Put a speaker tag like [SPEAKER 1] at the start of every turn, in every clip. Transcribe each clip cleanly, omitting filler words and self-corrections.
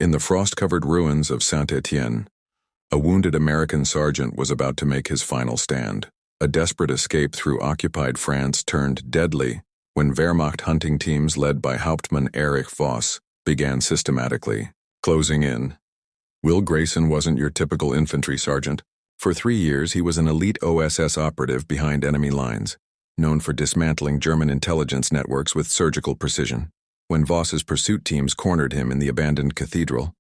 [SPEAKER 1] In the frost-covered ruins of Saint-Étienne, a wounded American sergeant was about to make his final stand. A desperate escape through occupied France turned deadly when Wehrmacht hunting teams led by Hauptmann Erich Voss began systematically closing in. Will Grayson wasn't your typical infantry sergeant. For 3 years, he was an elite OSS operative behind enemy lines, known for dismantling German intelligence networks with surgical precision. When Voss's pursuit teams cornered him in the abandoned cathedral,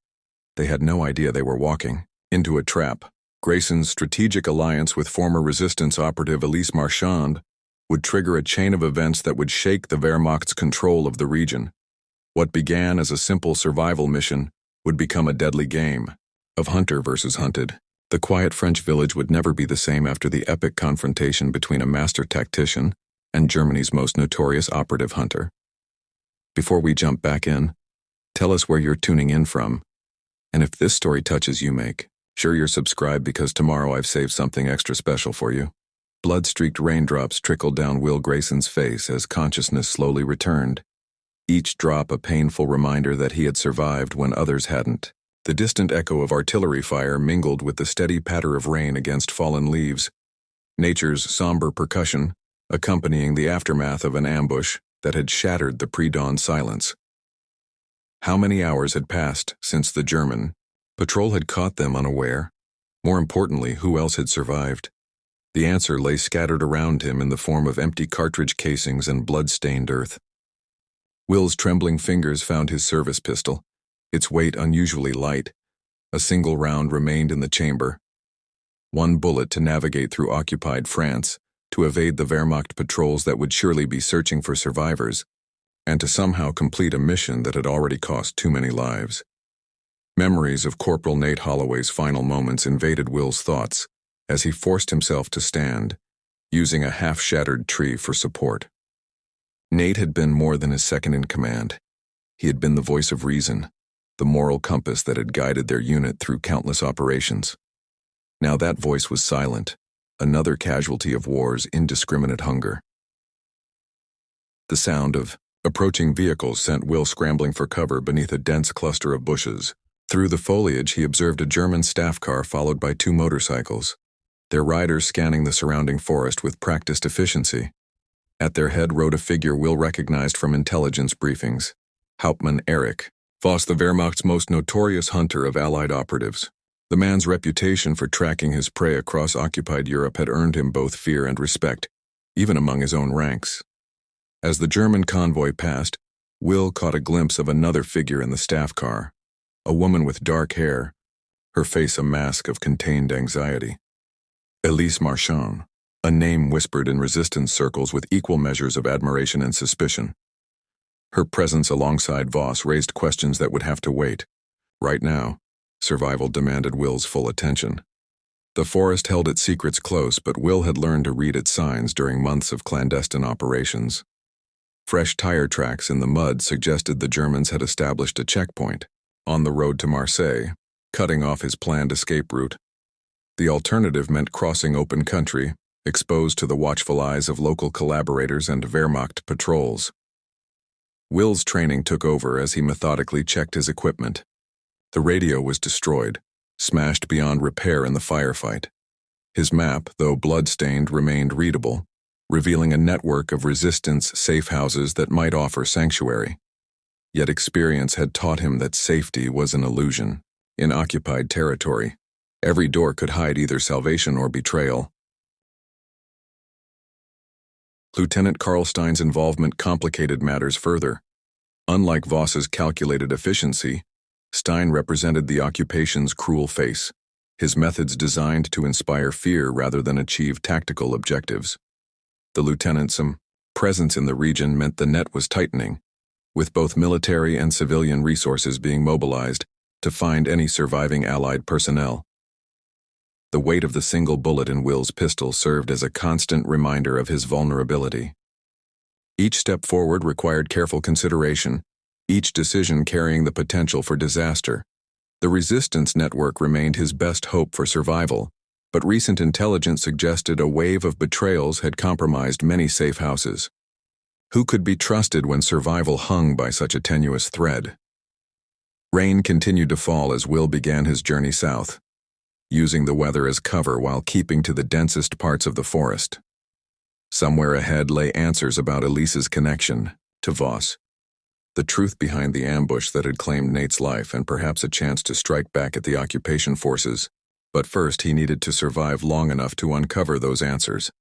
[SPEAKER 1] they had no idea they were walking into a trap. Grayson's strategic alliance with former resistance operative Elise Marchand would trigger a chain of events that would shake the Wehrmacht's control of the region. What began as a simple survival mission would become a deadly game of hunter versus hunted. The quiet French village would never be the same after the epic confrontation between a master tactician and Germany's most notorious operative hunter. Before we jump back in, tell us where you're tuning in from, and if this story touches you, make sure you're subscribed, because tomorrow I've saved something extra special for you. Blood-streaked raindrops trickled down Will Grayson's face as consciousness slowly returned, each drop a painful reminder that he had survived when others hadn't. The distant echo of artillery fire mingled with the steady patter of rain against fallen leaves, nature's somber percussion accompanying the aftermath of an ambush that had shattered the pre-dawn silence. How many hours had passed since the German patrol had caught them unaware? More importantly, who else had survived? The answer lay scattered around him in the form of empty cartridge casings and blood-stained earth. Will's trembling fingers found his service pistol, its weight unusually light. A single round remained in the chamber. One bullet to navigate through occupied France, to evade the Wehrmacht patrols that would surely be searching for survivors, and to somehow complete a mission that had already cost too many lives. Memories of Corporal Nate Holloway's final moments invaded Will's thoughts as he forced himself to stand, using a half-shattered tree for support. Nate had been more than his second-in-command. He had been the voice of reason, the moral compass that had guided their unit through countless operations. Now that voice was silent, another casualty of war's indiscriminate hunger. The sound of approaching vehicles sent Will scrambling for cover beneath a dense cluster of bushes. Through the foliage, he observed a German staff car followed by 2 motorcycles, their riders scanning the surrounding forest with practiced efficiency. At their head rode a figure Will recognized from intelligence briefings: Hauptmann Erich Voss, the Wehrmacht's most notorious hunter of Allied operatives. The man's reputation for tracking his prey across occupied Europe had earned him both fear and respect, even among his own ranks. As the German convoy passed, Will caught a glimpse of another figure in the staff car, a woman with dark hair, her face a mask of contained anxiety. Elise Marchand, a name whispered in resistance circles with equal measures of admiration and suspicion. Her presence alongside Voss raised questions that would have to wait. Right now, survival demanded Will's full attention. The forest held its secrets close, but Will had learned to read its signs during months of clandestine operations. Fresh tire tracks in the mud suggested the Germans had established a checkpoint on the road to Marseille, cutting off his planned escape route. The alternative meant crossing open country, exposed to the watchful eyes of local collaborators and Wehrmacht patrols. Will's training took over as he methodically checked his equipment. The radio was destroyed, smashed beyond repair in the firefight. His map, though blood-stained, remained readable, revealing a network of resistance safe houses that might offer sanctuary. Yet experience had taught him that safety was an illusion. In occupied territory, every door could hide either salvation or betrayal. Lieutenant Karlstein's involvement complicated matters further. Unlike Voss's calculated efficiency, Stein represented the occupation's cruel face, his methods designed to inspire fear rather than achieve tactical objectives. The lieutenant's presence in the region meant the net was tightening, with both military and civilian resources being mobilized to find any surviving Allied personnel. The weight of the single bullet in Will's pistol served as a constant reminder of his vulnerability. Each step forward required careful consideration, each decision carrying the potential for disaster. The resistance network remained his best hope for survival, but recent intelligence suggested a wave of betrayals had compromised many safe houses. Who could be trusted when survival hung by such a tenuous thread? Rain continued to fall as Will began his journey south, using the weather as cover while keeping to the densest parts of the forest. Somewhere ahead lay answers about Elise's connection to Voss, the truth behind the ambush that had claimed Nate's life, and perhaps a chance to strike back at the occupation forces. But first he needed to survive long enough to uncover those answers.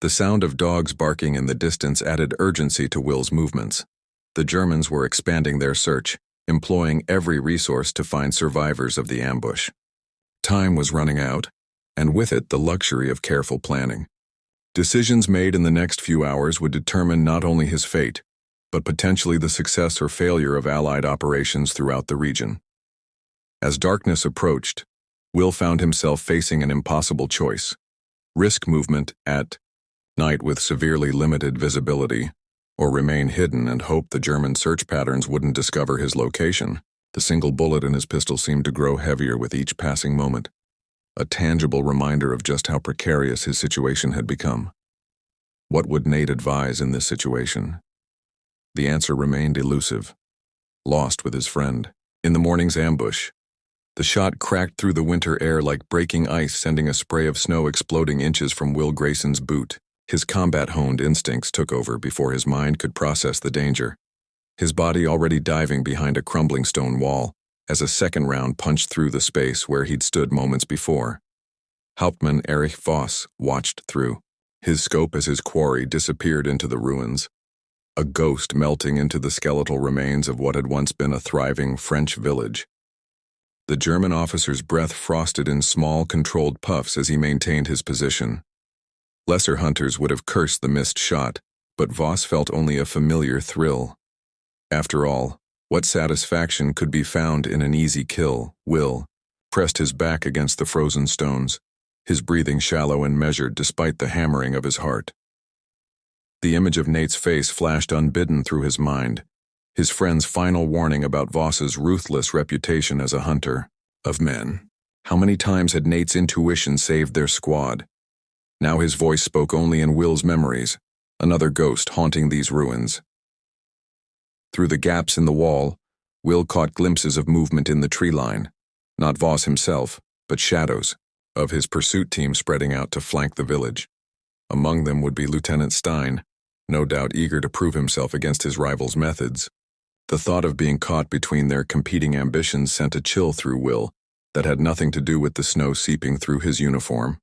[SPEAKER 1] The sound of dogs barking in the distance added urgency to Will's movements. The Germans were expanding their search, employing every resource to find survivors of the ambush. Time was running out, and with it the luxury of careful planning. Decisions made in the next few hours would determine not only his fate, but potentially the success or failure of Allied operations throughout the region. As darkness approached, Will found himself facing an impossible choice: risk movement at night with severely limited visibility, or remain hidden and hope the German search patterns wouldn't discover his location. The single bullet in his pistol seemed to grow heavier with each passing moment, a tangible reminder of just how precarious his situation had become. What would Nate advise in this situation? The answer remained elusive. Lost with his friend. In the morning's ambush, the shot cracked through the winter air like breaking ice, sending a spray of snow exploding inches from Will Grayson's boot. His combat-honed instincts took over before his mind could process the danger, his body already diving behind a crumbling stone wall as a second round punched through the space where he'd stood moments before. Hauptmann Erich Voss watched through, his scope as his quarry disappeared into the ruins, a ghost melting into the skeletal remains of what had once been a thriving French village. The German officer's breath frosted in small, controlled puffs as he maintained his position. Lesser hunters would have cursed the missed shot, but Voss felt only a familiar thrill. After all, what satisfaction could be found in an easy kill? Will pressed his back against the frozen stones, his breathing shallow and measured despite the hammering of his heart. The image of Nate's face flashed unbidden through his mind, his friend's final warning about Voss's ruthless reputation as a hunter of men. How many times had Nate's intuition saved their squad? Now his voice spoke only in Will's memories, another ghost haunting these ruins. Through the gaps in the wall, Will caught glimpses of movement in the tree line, not Voss himself, but shadows of his pursuit team spreading out to flank the village. Among them would be Lieutenant Stein, no doubt eager to prove himself against his rival's methods. The thought of being caught between their competing ambitions sent a chill through Will that had nothing to do with the snow seeping through his uniform.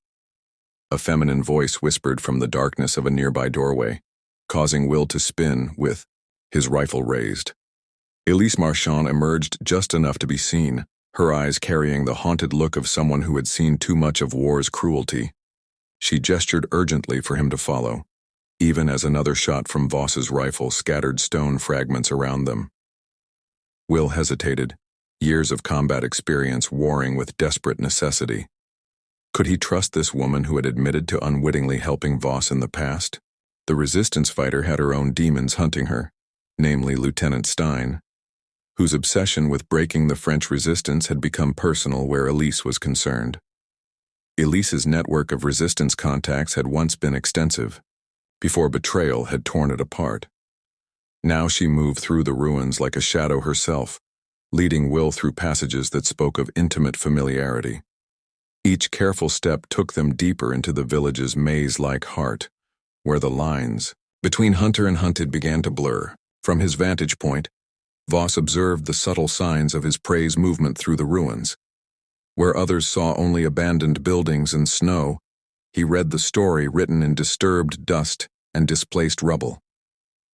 [SPEAKER 1] A feminine voice whispered from the darkness of a nearby doorway, causing Will to spin with his rifle raised. Elise Marchand emerged just enough to be seen, her eyes carrying the haunted look of someone who had seen too much of war's cruelty. She gestured urgently for him to follow, even as another shot from Voss's rifle scattered stone fragments around them. Will hesitated, years of combat experience warring with desperate necessity. Could he trust this woman who had admitted to unwittingly helping Voss in the past? The resistance fighter had her own demons hunting her, namely Lieutenant Stein, whose obsession with breaking the French resistance had become personal where Elise was concerned. Elise's network of resistance contacts had once been extensive, before betrayal had torn it apart. Now she moved through the ruins like a shadow herself, leading Will through passages that spoke of intimate familiarity. Each careful step took them deeper into the village's maze-like heart, where the lines between hunter and hunted began to blur. From his vantage point, Voss observed the subtle signs of his prey's movement through the ruins. Where others saw only abandoned buildings and snow, he read the story written in disturbed dust and displaced rubble.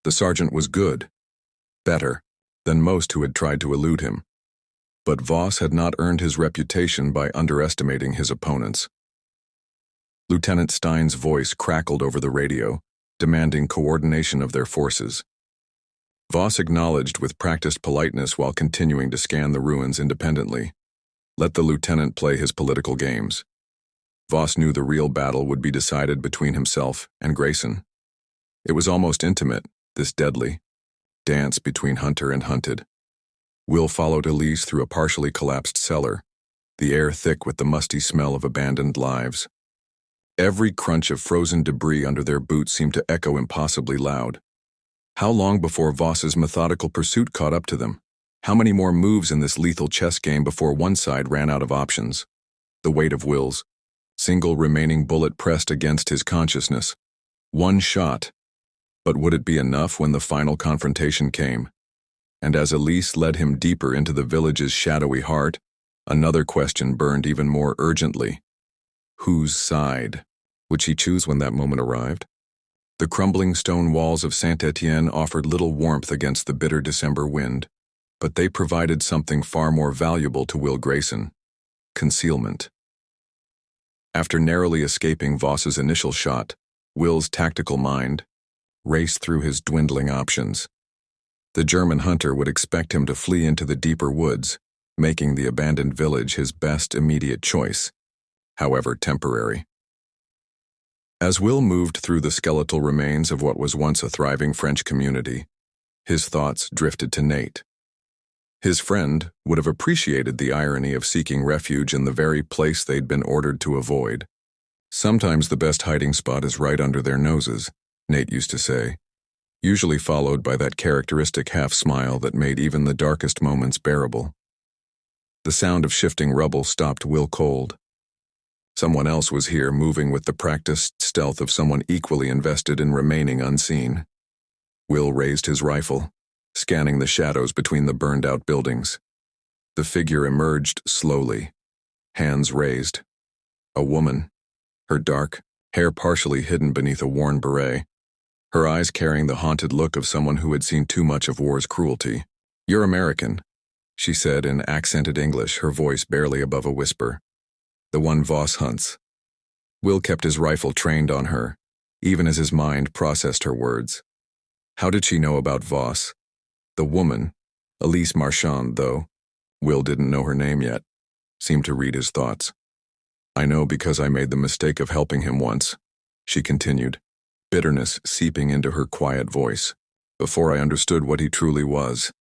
[SPEAKER 1] The sergeant was good, better, than most who had tried to elude him. But Voss had not earned his reputation by underestimating his opponents. Lieutenant Stein's voice crackled over the radio, demanding coordination of their forces. Voss acknowledged with practiced politeness while continuing to scan the ruins independently. Let the lieutenant play his political games. Voss knew the real battle would be decided between himself and Grayson. It was almost intimate, this deadly dance between hunter and hunted. Will followed Elise through a partially collapsed cellar, the air thick with the musty smell of abandoned lives. Every crunch of frozen debris under their boots seemed to echo impossibly loud. How long before Voss's methodical pursuit caught up to them? How many more moves in this lethal chess game before one side ran out of options? The weight of Will's single remaining bullet pressed against his consciousness. One shot. But would it be enough when the final confrontation came? And as Elise led him deeper into the village's shadowy heart, another question burned even more urgently. Whose side would she choose when that moment arrived? The crumbling stone walls of Saint-Étienne offered little warmth against the bitter December wind, but they provided something far more valuable to Will Grayson: concealment. After narrowly escaping Voss's initial shot, Will's tactical mind raced through his dwindling options. The German hunter would expect him to flee into the deeper woods, making the abandoned village his best immediate choice, however temporary. As Will moved through the skeletal remains of what was once a thriving French community, his thoughts drifted to Nate. His friend would have appreciated the irony of seeking refuge in the very place they'd been ordered to avoid. Sometimes the best hiding spot is right under their noses, Nate used to say, usually followed by that characteristic half-smile that made even the darkest moments bearable. The sound of shifting rubble stopped Will cold. Someone else was here, moving with the practiced stealth of someone equally invested in remaining unseen. Will raised his rifle, scanning the shadows between the burned-out buildings. The figure emerged slowly, hands raised. A woman, her dark hair partially hidden beneath a worn beret, her eyes carrying the haunted look of someone who had seen too much of war's cruelty. "You're American," she said in accented English, her voice barely above a whisper. "The one Voss hunts." Will kept his rifle trained on her, even as his mind processed her words. How did she know about Voss? The woman, Elise Marchand, though Will didn't know her name yet, seemed to read his thoughts. "I know because I made the mistake of helping him once," she continued, bitterness seeping into her quiet voice, "before I understood what he truly was."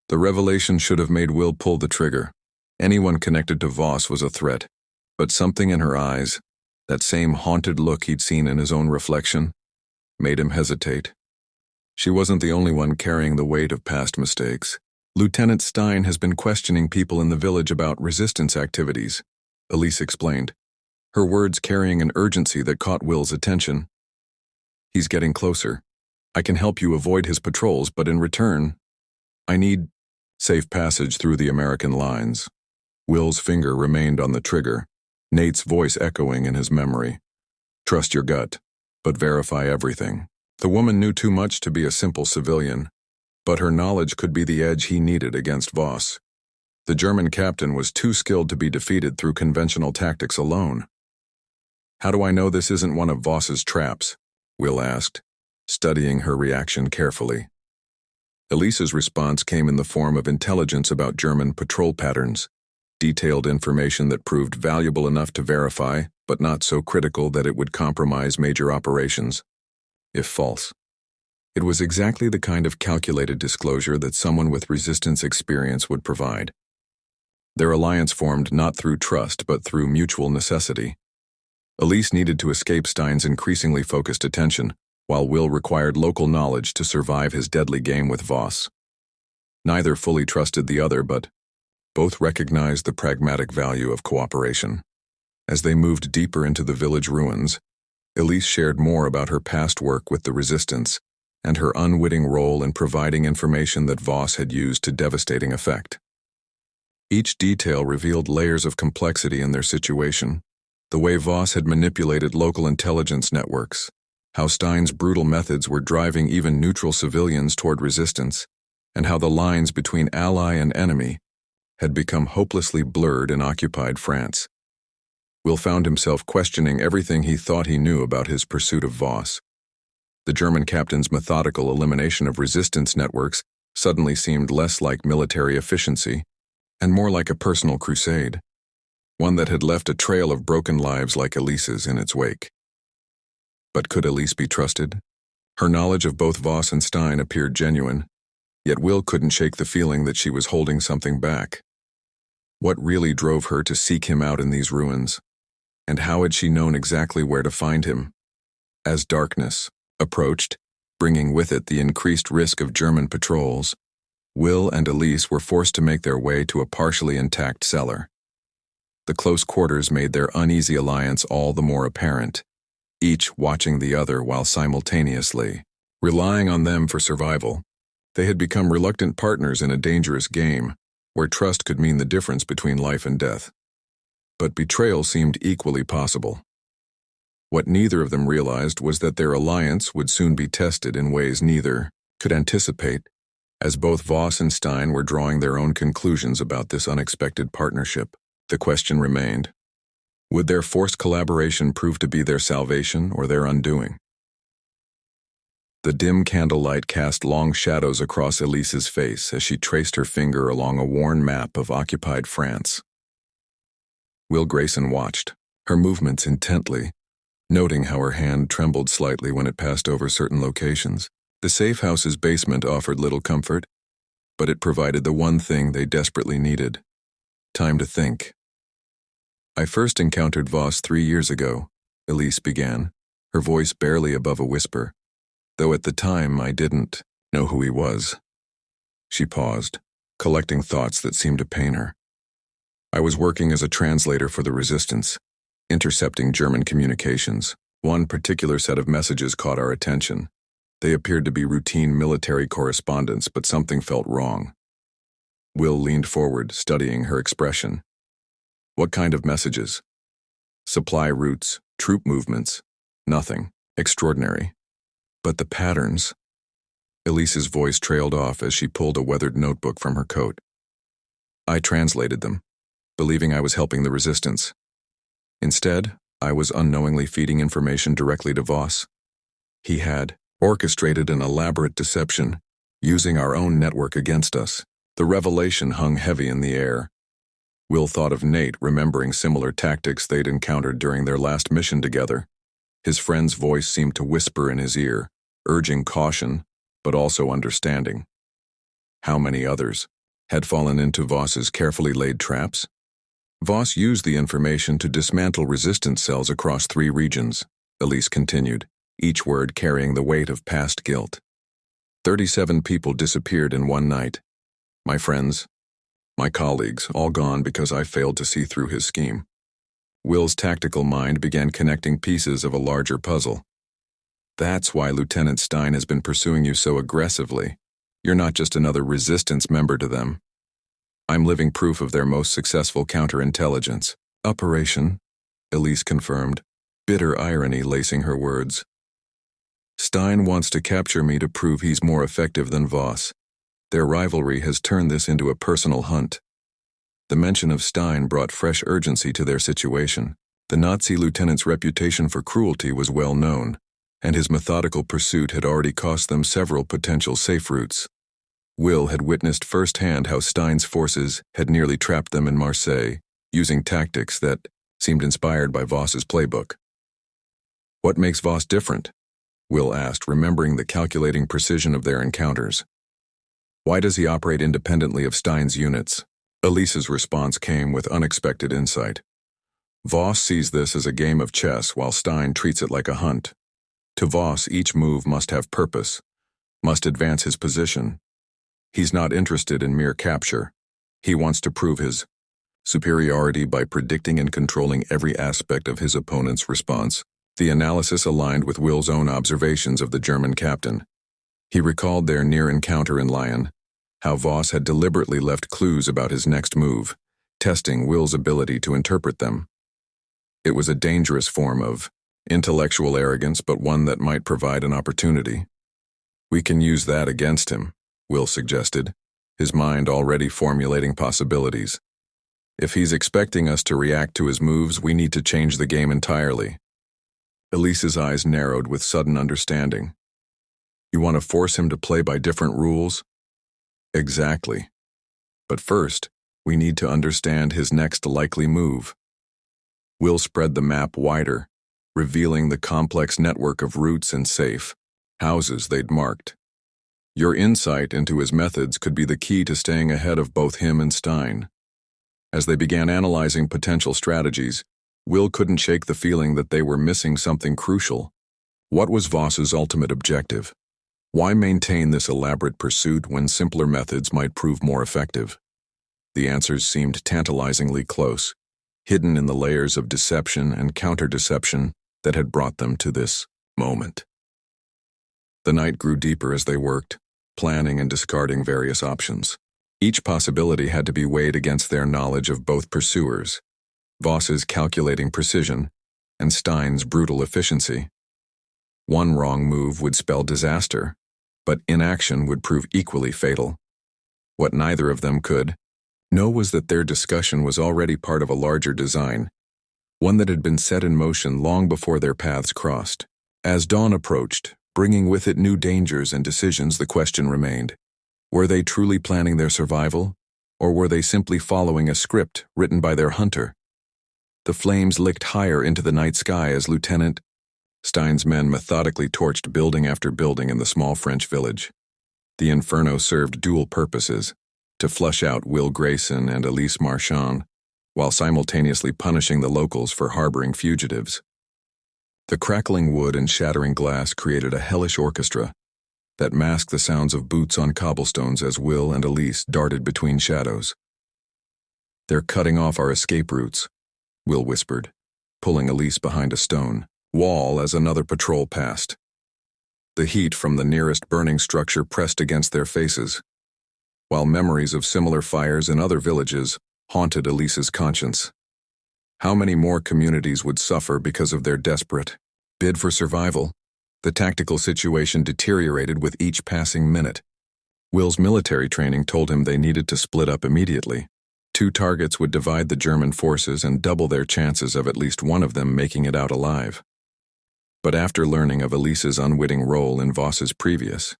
[SPEAKER 1] The revelation should have made Will pull the trigger. Anyone connected to Voss was a threat, but something in her eyes, that same haunted look he'd seen in his own reflection, made him hesitate. She wasn't the only one carrying the weight of past mistakes. "Lieutenant Stein has been questioning people in the village about resistance activities," Elise explained, her words carrying an urgency that caught Will's attention. "He's getting closer. I can help you avoid his patrols, but in return, I need safe passage through the American lines." Will's finger remained on the trigger, Nate's voice echoing in his memory. "Trust your gut, but verify everything." The woman knew too much to be a simple civilian, but her knowledge could be the edge he needed against Voss. The German captain was too skilled to be defeated through conventional tactics alone. "How do I know this isn't one of Voss's traps?" Will asked, studying her reaction carefully. Elise's response came in the form of intelligence about German patrol patterns, detailed information that proved valuable enough to verify, but not so critical that it would compromise major operations. If false, it was exactly the kind of calculated disclosure that someone with resistance experience would provide. Their alliance formed not through trust but through mutual necessity. Elise needed to escape Stein's increasingly focused attention, while Will required local knowledge to survive his deadly game with Voss. Neither fully trusted the other, but both recognized the pragmatic value of cooperation. As they moved deeper into the village ruins, Elise shared more about her past work with the resistance and her unwitting role in providing information that Voss had used to devastating effect. Each detail revealed layers of complexity in their situation: the way Voss had manipulated local intelligence networks, how Stein's brutal methods were driving even neutral civilians toward resistance, and how the lines between ally and enemy had become hopelessly blurred in occupied France. Will found himself questioning everything he thought he knew about his pursuit of Voss. The German captain's methodical elimination of resistance networks suddenly seemed less like military efficiency and more like a personal crusade, one that had left a trail of broken lives like Elise's in its wake. But could Elise be trusted? Her knowledge of both Voss and Stein appeared genuine, yet Will couldn't shake the feeling that she was holding something back. What really drove her to seek him out in these ruins? And how had she known exactly where to find him? As darkness approached, bringing with it the increased risk of German patrols, Will and Elise were forced to make their way to a partially intact cellar. The close quarters made their uneasy alliance all the more apparent, each watching the other while simultaneously relying on them for survival. They had become reluctant partners in a dangerous game, where trust could mean the difference between life and death. But betrayal seemed equally possible. What neither of them realized was that their alliance would soon be tested in ways neither could anticipate, as both Voss and Stein were drawing their own conclusions about this unexpected partnership. The question remained: would their forced collaboration prove to be their salvation or their undoing? The dim candlelight cast long shadows across Elise's face as she traced her finger along a worn map of occupied France. Will Grayson watched, her movements intently, noting how her hand trembled slightly when it passed over certain locations. The safe house's basement offered little comfort, but it provided the one thing they desperately needed: time to think. "I first encountered Voss 3 years ago," Elise began, her voice barely above a whisper, "though at the time I didn't know who he was." She paused, collecting thoughts that seemed to pain her. "I was working as a translator for the resistance, intercepting German communications. One particular set of messages caught our attention. They appeared to be routine military correspondence, but something felt wrong." Will leaned forward, studying her expression. "What kind of messages?" "Supply routes, troop movements. Nothing extraordinary. But the patterns..." Elise's voice trailed off as she pulled a weathered notebook from her coat. "I translated them, believing I was helping the resistance. Instead, I was unknowingly feeding information directly to Voss. He had orchestrated an elaborate deception, using our own network against us." The revelation hung heavy in the air. Will thought of Nate, remembering similar tactics they'd encountered during their last mission together. His friend's voice seemed to whisper in his ear, urging caution, but also understanding. How many others had fallen into Voss's carefully laid traps? "Voss used the information to dismantle resistance cells across 3 regions," Elise continued, each word carrying the weight of past guilt. 37 people disappeared in one night. My friends, my colleagues, all gone because I failed to see through his scheme. Will's tactical mind began connecting pieces of a larger puzzle. "That's why Lieutenant Stein has been pursuing you so aggressively. You're not just another resistance member to them. I'm living proof of their most successful counterintelligence operation," Elise confirmed, bitter irony lacing her words. "Stein wants to capture me to prove he's more effective than Voss. Their rivalry has turned this into a personal hunt." The mention of Stein brought fresh urgency to their situation. The Nazi lieutenant's reputation for cruelty was well known, and his methodical pursuit had already cost them several potential safe routes. Will had witnessed firsthand how Stein's forces had nearly trapped them in Marseille, using tactics that seemed inspired by Voss's playbook. "What makes Voss different?" Will asked, remembering the calculating precision of their encounters. "Why does he operate independently of Stein's units?" Elise's response came with unexpected insight. "Voss sees this as a game of chess, while Stein treats it like a hunt. To Voss, each move must have purpose, must advance his position. He's not interested in mere capture. He wants to prove his superiority by predicting and controlling every aspect of his opponent's response." The analysis aligned with Will's own observations of the German captain. He recalled their near encounter in Lyon, how Voss had deliberately left clues about his next move, testing Will's ability to interpret them. It was a dangerous form of intellectual arrogance, but one that might provide an opportunity. "We can use that against him," Will suggested, his mind already formulating possibilities. "If he's expecting us to react to his moves, we need to change the game entirely." Elise's eyes narrowed with sudden understanding. "You want to force him to play by different rules?" "Exactly. But first, we need to understand his next likely move." Will spread the map wider, revealing the complex network of routes and safe houses they'd marked. Your insight into his methods could be the key to staying ahead of both him and Stein. As they began analyzing potential strategies, Will couldn't shake the feeling that they were missing something crucial. What was Voss's ultimate objective? Why maintain this elaborate pursuit when simpler methods might prove more effective? The answers seemed tantalizingly close, hidden in the layers of deception and counter-deception that had brought them to this moment. The night grew deeper as they worked, planning and discarding various options. Each possibility had to be weighed against their knowledge of both pursuers, Voss's calculating precision and Stein's brutal efficiency. One wrong move would spell disaster, but inaction would prove equally fatal. What neither of them could know was that their discussion was already part of a larger design, one that had been set in motion long before their paths crossed. As dawn approached, bringing with it new dangers and decisions, the question remained: were they truly planning their survival, or were they simply following a script written by their hunter? The flames licked higher into the night sky as Lieutenant Stein's men methodically torched building after building in the small French village. The inferno served dual purposes: to flush out Will Grayson and Elise Marchand, while simultaneously punishing the locals for harboring fugitives. The crackling wood and shattering glass created a hellish orchestra that masked the sounds of boots on cobblestones as Will and Elise darted between shadows. "They're cutting off our escape routes," Will whispered, pulling Elise behind a stone wall as another patrol passed. The heat from the nearest burning structure pressed against their faces, while memories of similar fires in other villages haunted Elise's conscience. How many more communities would suffer because of their desperate bid for survival? The tactical situation deteriorated with each passing minute. Will's military training told him they needed to split up immediately. 2 targets would divide the German forces and double their chances of at least one of them making it out alive. But after learning of Elise's unwitting role in Voss's previous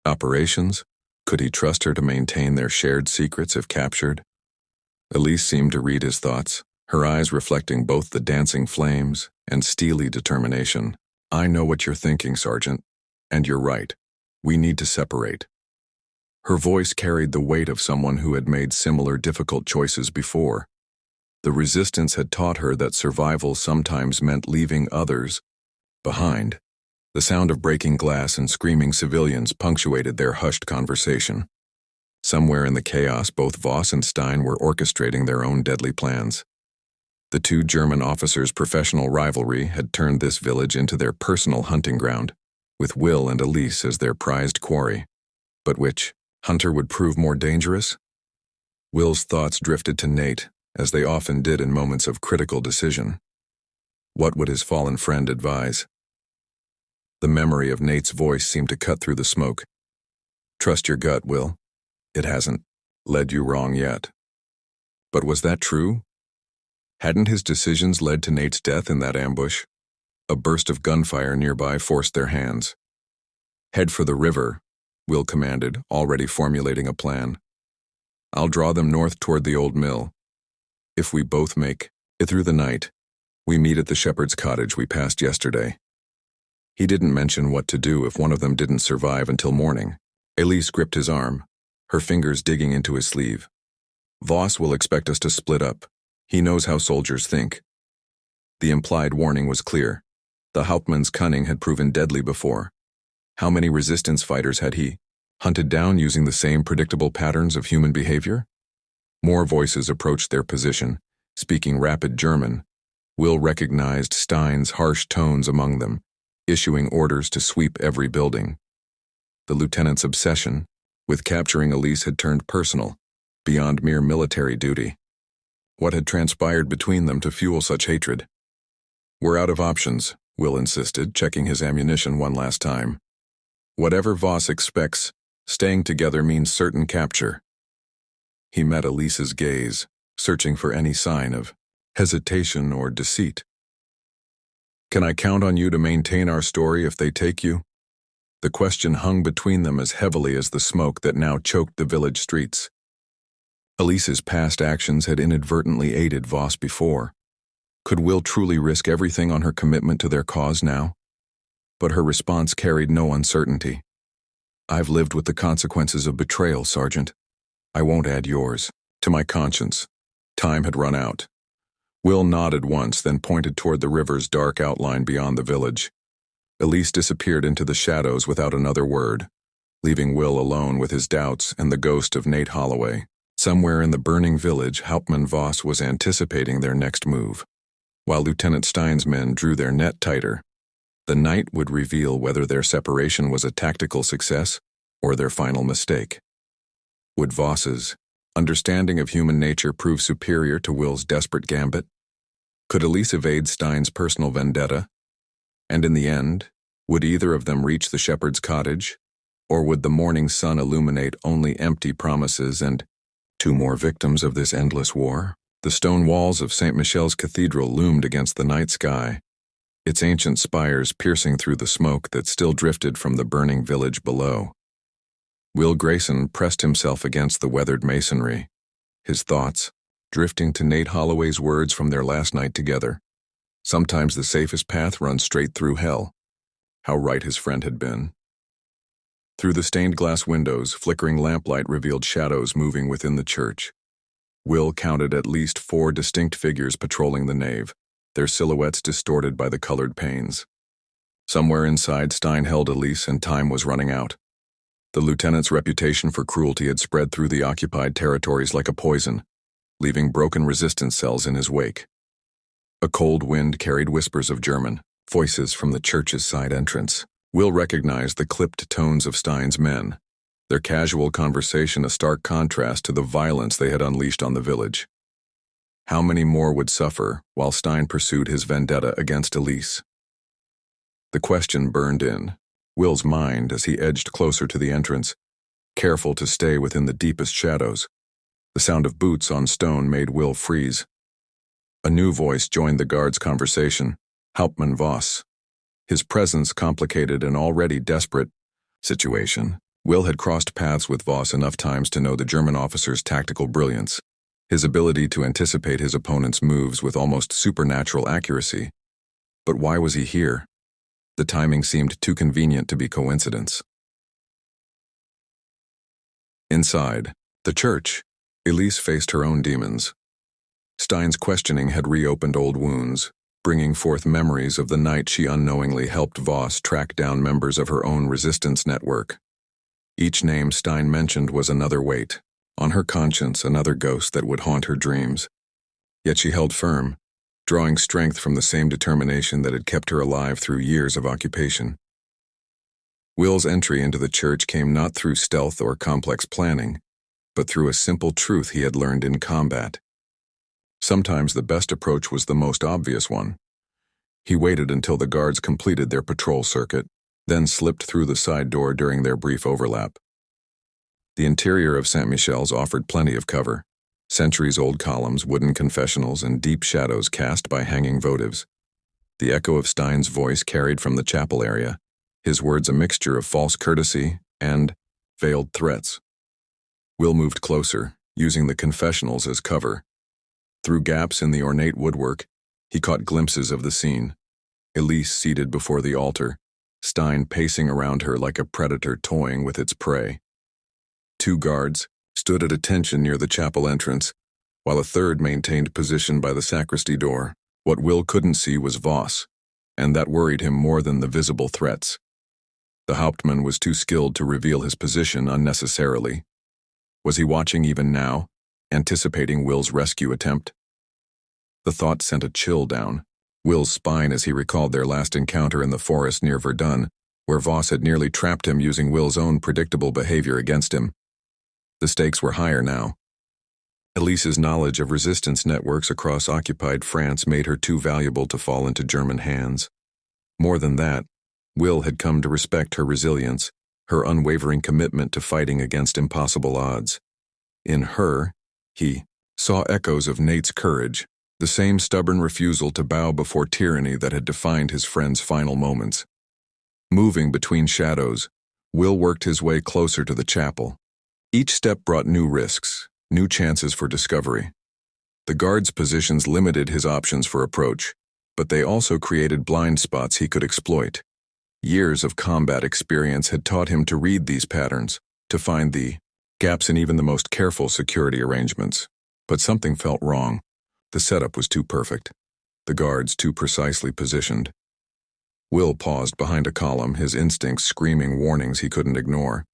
[SPEAKER 1] operations, could he trust her to maintain their shared secrets if captured? Elise seemed to read his thoughts, her eyes reflecting both the dancing flames and steely determination. "I know what you're thinking, Sergeant, and you're right. We need to separate." Her voice carried the weight of someone who had made similar difficult choices before. The resistance had taught her that survival sometimes meant leaving others behind. The sound of breaking glass and screaming civilians punctuated their hushed conversation. Somewhere in the chaos, both Voss and Stein were orchestrating their own deadly plans. The 2 German officers' professional rivalry had turned this village into their personal hunting ground, with Will and Elise as their prized quarry. But which hunter would prove more dangerous? Will's thoughts drifted to Nate, as they often did in moments of critical decision. What would his fallen friend advise? The memory of Nate's voice seemed to cut through the smoke. "Trust your gut, Will. It hasn't led you wrong yet." But was that true? Hadn't his decisions led to Nate's death in that ambush? A burst of gunfire nearby forced their hands. "Head for the river," Will commanded, already formulating a plan. "I'll draw them north toward the old mill. If we both make it through the night, we meet at the shepherd's cottage we passed yesterday." He didn't mention what to do if one of them didn't survive until morning. Elise gripped his arm, her fingers digging into his sleeve. "Voss will expect us to split up. He knows how soldiers think." The implied warning was clear. The Hauptmann's cunning had proven deadly before. How many resistance fighters had he hunted down using the same predictable patterns of human behavior? More voices approached their position, speaking rapid German. Will recognized Stein's harsh tones among them, issuing orders to sweep every building. The lieutenant's obsession with capturing Elise had turned personal, beyond mere military duty. What had transpired between them to fuel such hatred? "We're out of options," Will insisted, checking his ammunition one last time. "Whatever Voss expects, staying together means certain capture." He met Elise's gaze, searching for any sign of hesitation or deceit. "Can I count on you to maintain our story if they take you?" The question hung between them as heavily as the smoke that now choked the village streets. Elise's past actions had inadvertently aided Voss before. Could Will truly risk everything on her commitment to their cause now? But her response carried no uncertainty. "I've lived with the consequences of betrayal, Sergeant. I won't add yours to my conscience." Time had run out. Will nodded once, then pointed toward the river's dark outline beyond the village. Elise disappeared into the shadows without another word, leaving Will alone with his doubts and the ghost of Nate Holloway. Somewhere in the burning village, Hauptmann Voss was anticipating their next move. While Lieutenant Stein's men drew their net tighter, the night would reveal whether their separation was a tactical success or their final mistake. Would Voss's understanding of human nature prove superior to Will's desperate gambit? Could Elise evade Stein's personal vendetta? And in the end, would either of them reach the shepherd's cottage, or would the morning sun illuminate only empty promises and 2 more victims of this endless war? The stone walls of St. Michel's Cathedral loomed against the night sky, its ancient spires piercing through the smoke that still drifted from the burning village below. Will Grayson pressed himself against the weathered masonry, his thoughts drifting to Nate Holloway's words from their last night together. Sometimes the safest path runs straight through hell. How right his friend had been. Through the stained glass windows, flickering lamplight revealed shadows moving within the church. Will counted at least 4 distinct figures patrolling the nave, their silhouettes distorted by the colored panes. Somewhere inside, Stein held Elise and time was running out. The lieutenant's reputation for cruelty had spread through the occupied territories like a poison, leaving broken resistance cells in his wake. A cold wind carried whispers of German, voices from the church's side entrance. Will recognized the clipped tones of Stein's men, their casual conversation a stark contrast to the violence they had unleashed on the village. How many more would suffer while Stein pursued his vendetta against Elise? The question burned in Will's mind as he edged closer to the entrance, careful to stay within the deepest shadows. The sound of boots on stone made Will freeze. A new voice joined the guard's conversation, Hauptmann Voss. His presence complicated an already desperate situation. Will had crossed paths with Voss enough times to know the German officer's tactical brilliance, his ability to anticipate his opponent's moves with almost supernatural accuracy. But why was he here? The timing seemed too convenient to be coincidence. Inside the church, Elise faced her own demons. Stein's questioning had reopened old wounds, bringing forth memories of the night she unknowingly helped Voss track down members of her own resistance network. Each name Stein mentioned was another weight, on her conscience another ghost that would haunt her dreams. Yet she held firm, drawing strength from the same determination that had kept her alive through years of occupation. Will's entry into the church came not through stealth or complex planning, but through a simple truth he had learned in combat. Sometimes the best approach was the most obvious one. He waited until the guards completed their patrol circuit, then slipped through the side door during their brief overlap. The interior of St. Michel's offered plenty of cover, centuries-old columns, wooden confessionals, and deep shadows cast by hanging votives. The echo of Stein's voice carried from the chapel area, his words a mixture of false courtesy and veiled threats. Will moved closer, using the confessionals as cover. Through gaps in the ornate woodwork, he caught glimpses of the scene. Elise seated before the altar, Stein pacing around her like a predator toying with its prey. 2 guards stood at attention near the chapel entrance, while a third maintained position by the sacristy door. What Will couldn't see was Voss, and that worried him more than the visible threats. The Hauptmann was too skilled to reveal his position unnecessarily. Was he watching even now, anticipating Will's rescue attempt? The thought sent a chill down Will's spine as he recalled their last encounter in the forest near Verdun, where Voss had nearly trapped him using Will's own predictable behavior against him. The stakes were higher now. Elise's knowledge of resistance networks across occupied France made her too valuable to fall into German hands. More than that, Will had come to respect her resilience, her unwavering commitment to fighting against impossible odds. In her, he saw echoes of Nate's courage, the same stubborn refusal to bow before tyranny that had defined his friend's final moments. Moving between shadows, Will worked his way closer to the chapel. Each step brought new risks, new chances for discovery. The guards' positions limited his options for approach, but they also created blind spots he could exploit. Years of combat experience had taught him to read these patterns, to find the gaps in even the most careful security arrangements. But something felt wrong. The setup was too perfect, the guards too precisely positioned. Will paused behind a column, his instincts screaming warnings he couldn't ignore.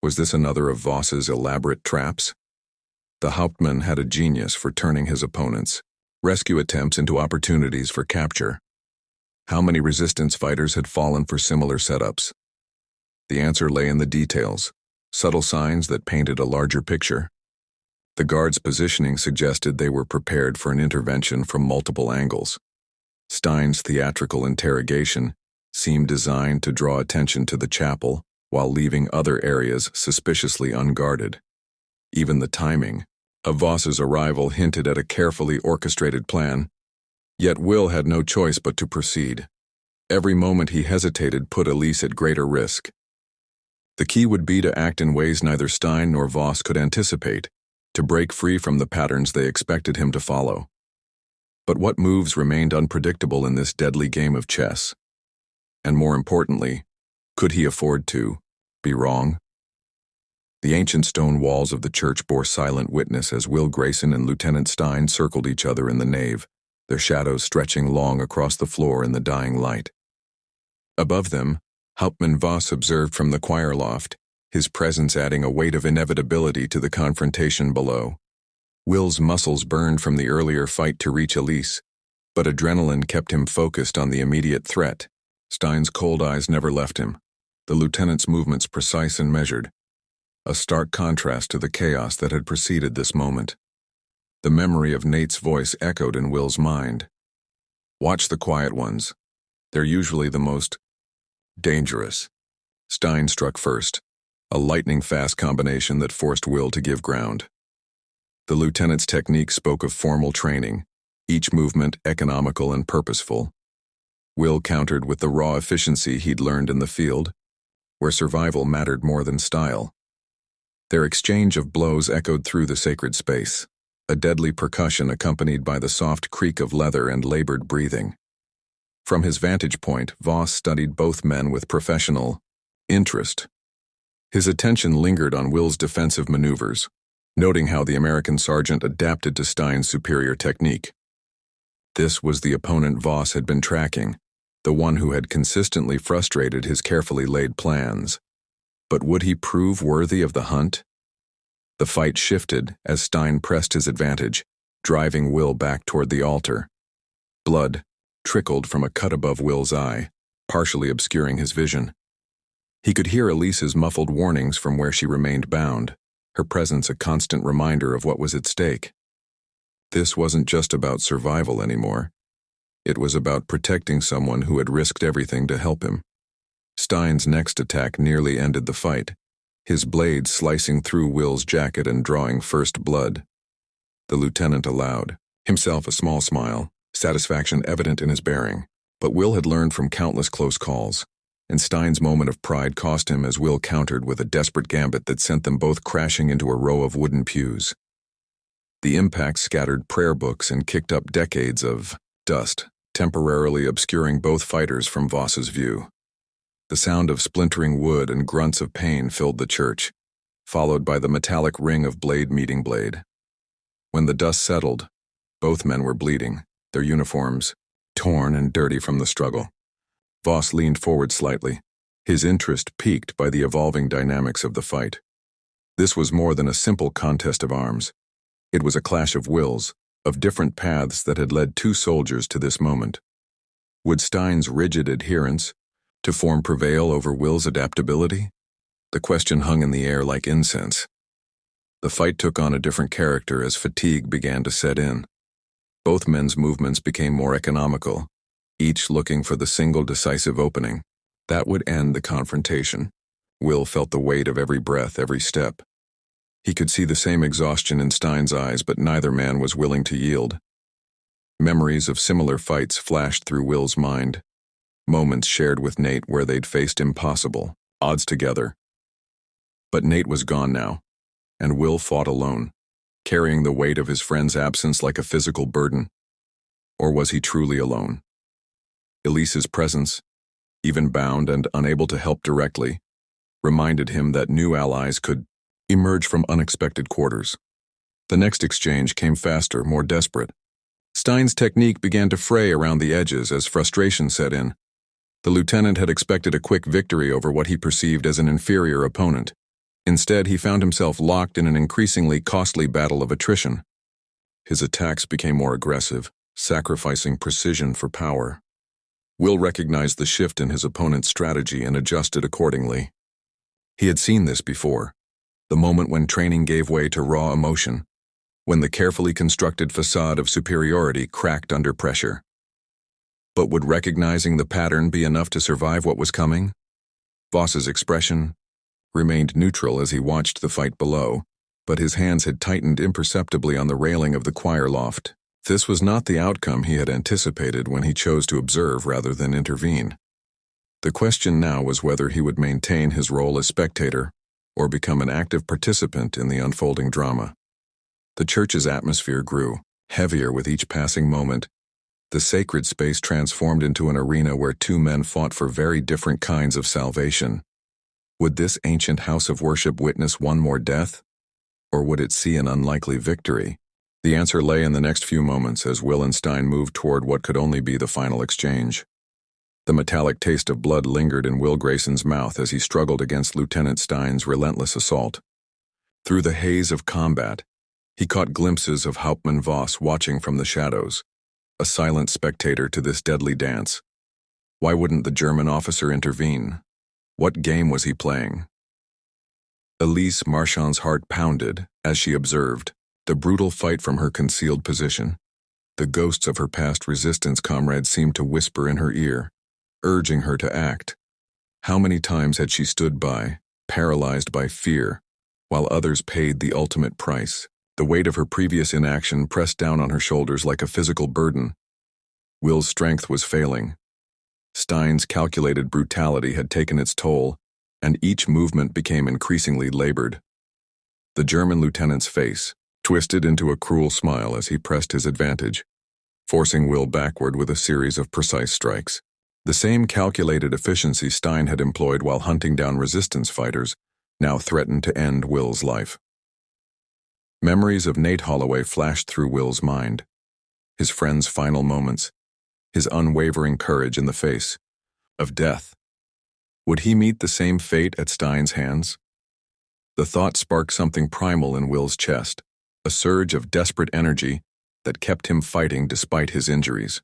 [SPEAKER 1] Was this another of Voss's elaborate traps? The Hauptmann had a genius for turning his opponents' rescue attempts into opportunities for capture. How many resistance fighters had fallen for similar setups? The answer lay in the details, subtle signs that painted a larger picture. The guards' positioning suggested they were prepared for an intervention from multiple angles. Stein's theatrical interrogation seemed designed to draw attention to the chapel while leaving other areas suspiciously unguarded. Even the timing of Voss's arrival hinted at a carefully orchestrated plan, yet Will had no choice but to proceed. Every moment he hesitated put Elise at greater risk. The key would be to act in ways neither Stein nor Voss could anticipate, to break free from the patterns they expected him to follow. But what moves remained unpredictable in this deadly game of chess? And more importantly, could he afford to be wrong? The ancient stone walls of the church bore silent witness as Will Grayson and Lieutenant Stein circled each other in the nave, their shadows stretching long across the floor in the dying light. Above them, Hauptmann Voss observed from the choir loft, his presence adding a weight of inevitability to the confrontation below. Will's muscles burned from the earlier fight to reach Elise, but adrenaline kept him focused on the immediate threat. Stein's cold eyes never left him, the lieutenant's movements precise and measured, a stark contrast to the chaos that had preceded this moment. The memory of Nate's voice echoed in Will's mind. Watch the quiet ones. They're usually the most dangerous. Stein struck first, a lightning-fast combination that forced Will to give ground. The lieutenant's technique spoke of formal training, each movement economical and purposeful. Will countered with the raw efficiency he'd learned in the field, where survival mattered more than style. Their exchange of blows echoed through the sacred space, a deadly percussion accompanied by the soft creak of leather and labored breathing. From his vantage point, Voss studied both men with professional interest. His attention lingered on Will's defensive maneuvers, noting how the American sergeant adapted to Stein's superior technique. This was the opponent Voss had been tracking, the one who had consistently frustrated his carefully laid plans. But would he prove worthy of the hunt? The fight shifted as Stein pressed his advantage, driving Will back toward the altar. Blood trickled from a cut above Will's eye, partially obscuring his vision. He could hear Elise's muffled warnings from where she remained bound, her presence a constant reminder of what was at stake. This wasn't just about survival anymore. It was about protecting someone who had risked everything to help him. Stein's next attack nearly ended the fight, his blade slicing through Will's jacket and drawing first blood. The lieutenant allowed himself a small smile, satisfaction evident in his bearing, but Will had learned from countless close calls, and Stein's moment of pride cost him as Will countered with a desperate gambit that sent them both crashing into a row of wooden pews. The impact scattered prayer books and kicked up decades of dust, temporarily obscuring both fighters from Voss's view. The sound of splintering wood and grunts of pain filled the church, followed by the metallic ring of blade meeting blade. When the dust settled, both men were bleeding, their uniforms torn and dirty from the struggle. Voss leaned forward slightly, his interest piqued by the evolving dynamics of the fight. This was more than a simple contest of arms. It was a clash of wills, of different paths that had led two soldiers to this moment. Would Stein's rigid adherence to form prevail over Will's adaptability? The question hung in the air like incense. The fight took on a different character as fatigue began to set in. Both men's movements became more economical, each looking for the single decisive opening that would end the confrontation. Will felt the weight of every breath, every step. He could see the same exhaustion in Stein's eyes, but neither man was willing to yield. Memories of similar fights flashed through Will's mind, moments shared with Nate where they'd faced impossible odds together. But Nate was gone now, and Will fought alone, carrying the weight of his friend's absence like a physical burden. Or was he truly alone? Elise's presence, even bound and unable to help directly, reminded him that new allies could emerge from unexpected quarters. The next exchange came faster, more desperate. Stein's technique began to fray around the edges as frustration set in. The lieutenant had expected a quick victory over what he perceived as an inferior opponent. Instead, he found himself locked in an increasingly costly battle of attrition. His attacks became more aggressive, sacrificing precision for power. Will recognized the shift in his opponent's strategy and adjusted accordingly. He had seen this before, the moment when training gave way to raw emotion, when the carefully constructed facade of superiority cracked under pressure. But would recognizing the pattern be enough to survive what was coming? Voss's expression remained neutral as he watched the fight below, but his hands had tightened imperceptibly on the railing of the choir loft. This was not the outcome he had anticipated when he chose to observe rather than intervene. The question now was whether he would maintain his role as spectator or become an active participant in the unfolding drama. The church's atmosphere grew, heavier with each passing moment. The sacred space transformed into an arena where two men fought for very different kinds of salvation. Would this ancient house of worship witness one more death? Or would it see an unlikely victory? The answer lay in the next few moments as Will and Stein moved toward what could only be the final exchange. The metallic taste of blood lingered in Will Grayson's mouth as he struggled against Lieutenant Stein's relentless assault. Through the haze of combat, he caught glimpses of Hauptmann Voss watching from the shadows, a silent spectator to this deadly dance. Why wouldn't the German officer intervene? What game was he playing? Elise Marchand's heart pounded as she observed the brutal fight from her concealed position. The ghosts of her past resistance comrades seemed to whisper in her ear, urging her to act. How many times had she stood by, paralyzed by fear, while others paid the ultimate price? The weight of her previous inaction pressed down on her shoulders like a physical burden. Will's strength was failing. Stein's calculated brutality had taken its toll, and each movement became increasingly labored. The German lieutenant's face twisted into a cruel smile as he pressed his advantage, forcing Will backward with a series of precise strikes. The same calculated efficiency Stein had employed while hunting down resistance fighters now threatened to end Will's life. Memories of Nate Holloway flashed through Will's mind. His friend's final moments, his unwavering courage in the face of death. Would he meet the same fate at Stein's hands? The thought sparked something primal in Will's chest, a surge of desperate energy that kept him fighting despite his injuries.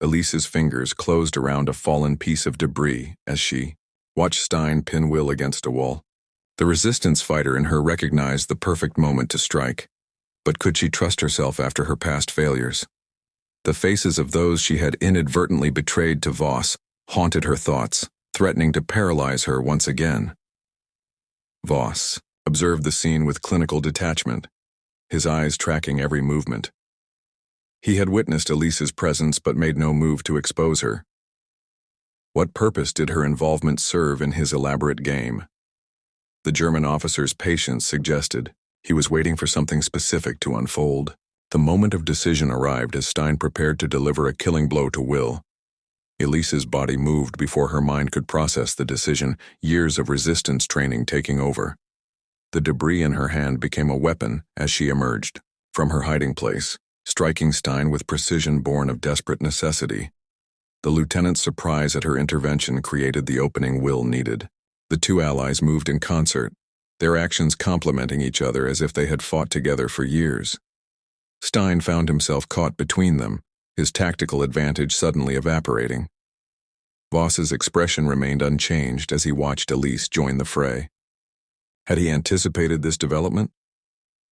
[SPEAKER 1] Elise's fingers closed around a fallen piece of debris as she watched Stein pin Will against a wall. The resistance fighter in her recognized the perfect moment to strike, but could she trust herself after her past failures? The faces of those she had inadvertently betrayed to Voss haunted her thoughts, threatening to paralyze her once again. Voss observed the scene with clinical detachment, his eyes tracking every movement. He had witnessed Elise's presence but made no move to expose her. What purpose did her involvement serve in his elaborate game? The German officer's patience suggested he was waiting for something specific to unfold. The moment of decision arrived as Stein prepared to deliver a killing blow to Will. Elise's body moved before her mind could process the decision, years of resistance training taking over. The debris in her hand became a weapon as she emerged from her hiding place, striking Stein with precision born of desperate necessity. The lieutenant's surprise at her intervention created the opening Will needed. The two allies moved in concert, their actions complementing each other as if they had fought together for years. Stein found himself caught between them, his tactical advantage suddenly evaporating. Voss's expression remained unchanged as he watched Elise join the fray. Had he anticipated this development?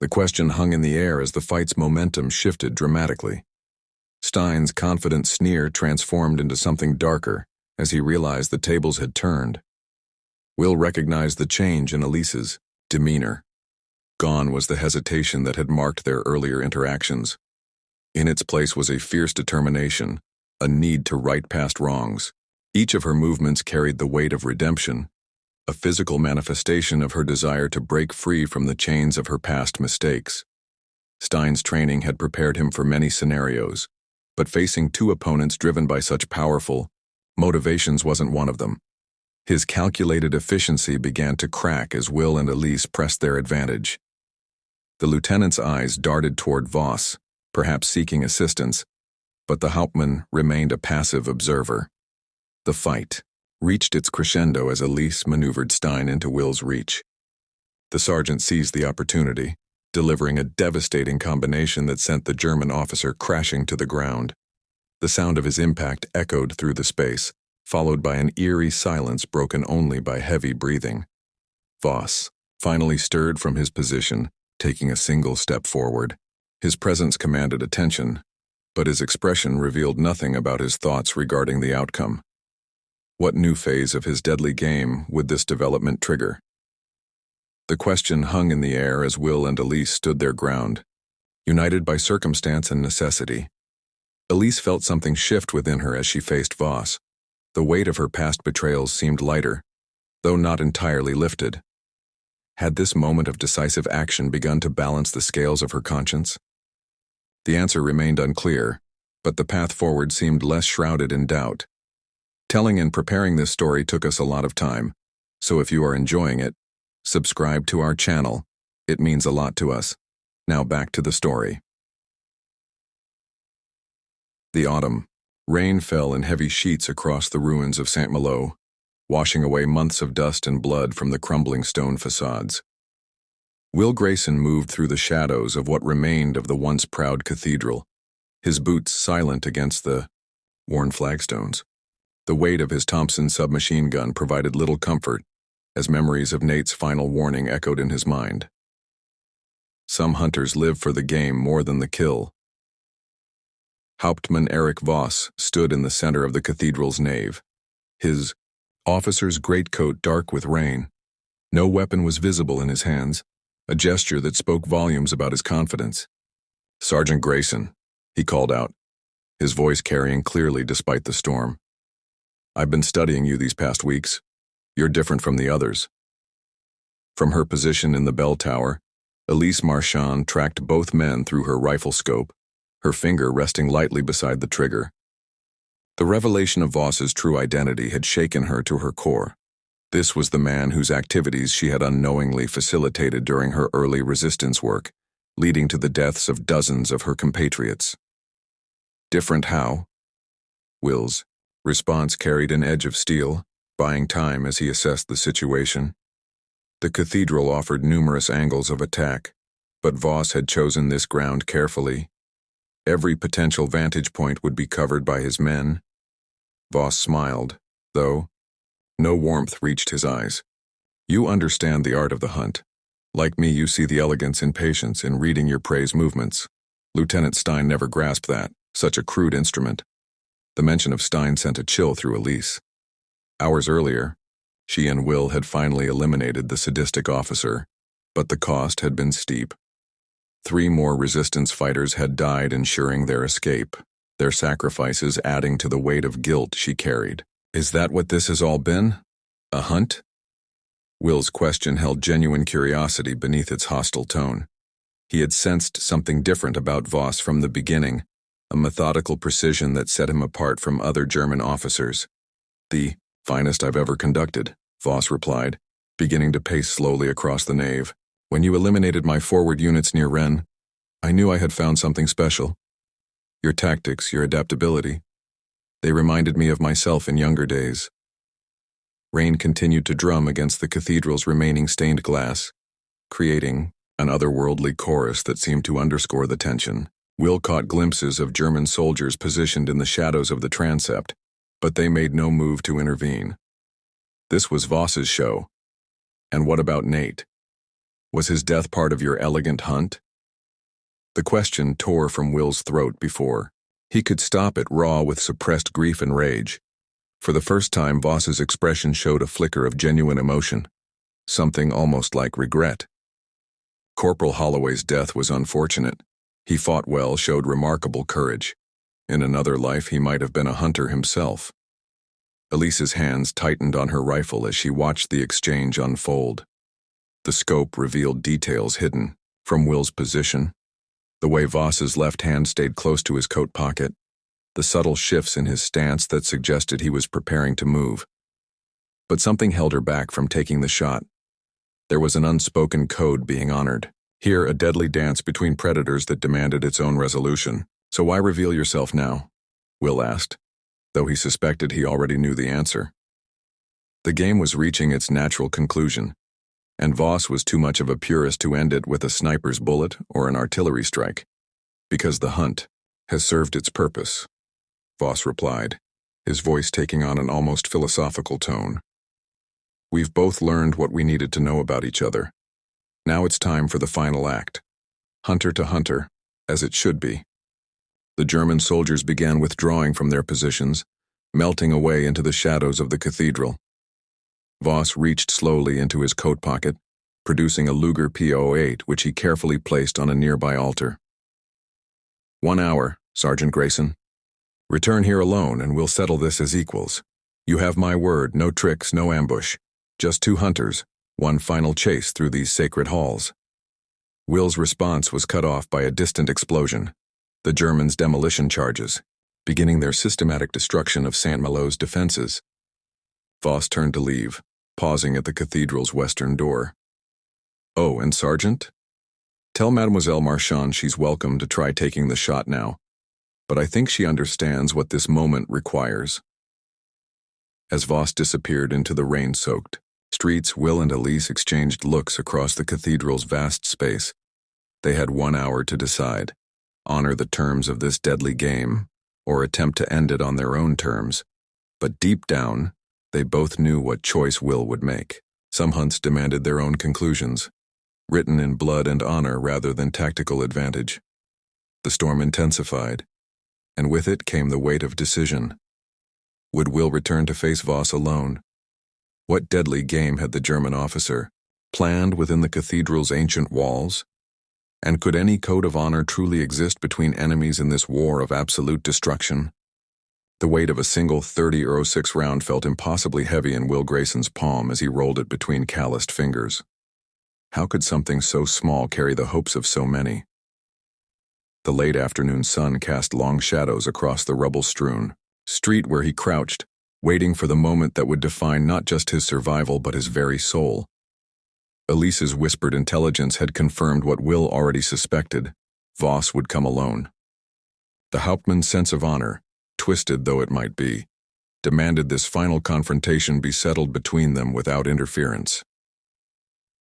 [SPEAKER 1] The question hung in the air as the fight's momentum shifted dramatically. Stein's confident sneer transformed into something darker as he realized the tables had turned. Will recognized the change in Elise's demeanor. Gone was the hesitation that had marked their earlier interactions. In its place was a fierce determination, a need to right past wrongs. Each of her movements carried the weight of redemption, a physical manifestation of her desire to break free from the chains of her past mistakes. Stein's training had prepared him for many scenarios, but facing two opponents driven by such powerful motivations wasn't one of them. His calculated efficiency began to crack as Will and Elise pressed their advantage. The lieutenant's eyes darted toward Voss, perhaps seeking assistance, but the Hauptmann remained a passive observer. The fight reached its crescendo as Elise maneuvered Stein into Will's reach. The sergeant seized the opportunity, delivering a devastating combination that sent the German officer crashing to the ground. The sound of his impact echoed through the space, followed by an eerie silence broken only by heavy breathing. Voss finally stirred from his position, taking a single step forward. His presence commanded attention, but his expression revealed nothing about his thoughts regarding the outcome. What new phase of his deadly game would this development trigger? The question hung in the air as Will and Elise stood their ground, united by circumstance and necessity. Elise felt something shift within her as she faced Voss. The weight of her past betrayals seemed lighter, though not entirely lifted. Had this moment of decisive action begun to balance the scales of her conscience? The answer remained unclear, but the path forward seemed less shrouded in doubt. Telling and preparing this story took us a lot of time, so if you are enjoying it, subscribe to our channel. It means a lot to us. Now back to the story. The autumn. Rain fell in heavy sheets across the ruins of Saint-Malo, washing away months of dust and blood from the crumbling stone facades. Will Grayson moved through the shadows of what remained of the once proud cathedral, his boots silent against the worn flagstones. The weight of his Thompson submachine gun provided little comfort, as memories of Nate's final warning echoed in his mind. Some hunters live for the game more than the kill. Hauptmann Erich Voss stood in the center of the cathedral's nave, his officer's greatcoat dark with rain. No weapon was visible in his hands, a gesture that spoke volumes about his confidence. "Sergeant Grayson," he called out, his voice carrying clearly despite the storm. "I've been studying you these past weeks. You're different from the others." From her position in the bell tower, Elise Marchand tracked both men through her rifle scope, her finger resting lightly beside the trigger. The revelation of Voss's true identity had shaken her to her core. This was the man whose activities she had unknowingly facilitated during her early resistance work, leading to the deaths of dozens of her compatriots. Different how? Will's response carried an edge of steel, buying time as he assessed the situation. The cathedral offered numerous angles of attack, but Voss had chosen this ground carefully. Every potential vantage point would be covered by his men. Voss smiled, though no warmth reached his eyes. "You understand the art of the hunt. Like me, you see the elegance and patience in reading your prey's movements. Lieutenant Stein never grasped that, such a crude instrument." The mention of Stein sent a chill through Elise. Hours earlier, she and Will had finally eliminated the sadistic officer, but the cost had been steep. 3 more resistance fighters had died ensuring their escape, their sacrifices adding to the weight of guilt she carried. "Is that what this has all been? A hunt?" Will's question held genuine curiosity beneath its hostile tone. He had sensed something different about Voss from the beginning, a methodical precision that set him apart from other German officers. "The finest I've ever conducted," Voss replied, beginning to pace slowly across the nave. "When you eliminated my forward units near Rennes, I knew I had found something special. Your tactics, your adaptability, they reminded me of myself in younger days." Rain continued to drum against the cathedral's remaining stained glass, creating an otherworldly chorus that seemed to underscore the tension. Will caught glimpses of German soldiers positioned in the shadows of the transept, but they made no move to intervene. This was Voss's show. And what about Nate? Was his death part of your elegant hunt? The question tore from Will's throat before he could stop it, raw with suppressed grief and rage. For the first time, Voss's expression showed a flicker of genuine emotion, something almost like regret. Corporal Holloway's death was unfortunate. He fought well, showed remarkable courage. In another life, he might have been a hunter himself. Elise's hands tightened on her rifle as she watched the exchange unfold. The scope revealed details hidden from Will's position, the way Voss's left hand stayed close to his coat pocket, the subtle shifts in his stance that suggested he was preparing to move. But something held her back from taking the shot. There was an unspoken code being honored. Here, a deadly dance between predators that demanded its own resolution. "So why reveal yourself now?" Will asked. though he suspected he already knew the answer. The game was reaching its natural conclusion, and Voss was too much of a purist to end it with a sniper's bullet or an artillery strike, because the hunt has served its purpose, Voss replied, his voice taking on an almost philosophical tone. We've both learned what we needed to know about each other. Now it's time for the final act. Hunter to hunter, as it should be. The German soldiers began withdrawing from their positions, melting away into the shadows of the cathedral. Voss reached slowly into his coat pocket, producing a Luger P08 which he carefully placed on a nearby altar. 1 hour, Sergeant Grayson. Return here alone and we'll settle this as equals. You have my word, no tricks, no ambush. Just 2 hunters, one final chase through these sacred halls. Will's response was cut off by a distant explosion, the Germans' demolition charges, beginning their systematic destruction of Saint-Malo's defenses. Voss turned to leave, pausing at the cathedral's western door. Oh, and Sergeant? Tell Mademoiselle Marchand she's welcome to try taking the shot now, but I think she understands what this moment requires. As Voss disappeared into the rain-soaked streets, Will and Elise exchanged looks across the cathedral's vast space. They had 1 hour to decide, honor the terms of this deadly game, or attempt to end it on their own terms. But deep down, they both knew what choice Will would make. Some hunts demanded their own conclusions, written in blood and honor rather than tactical advantage. The storm intensified, and with it came the weight of decision. Would Will return to face Voss alone? What deadly game had the German officer planned within the cathedral's ancient walls? And could any code of honor truly exist between enemies in this war of absolute destruction? The weight of a single .30-06 round felt impossibly heavy in Will Grayson's palm as he rolled it between calloused fingers. How could something so small carry the hopes of so many? The late afternoon sun cast long shadows across the rubble-strewn street where he crouched, waiting for the moment that would define not just his survival but his very soul. Elise's whispered intelligence had confirmed what Will already suspected. Voss would come alone. The Hauptmann's sense of honor, twisted though it might be, demanded this final confrontation be settled between them without interference.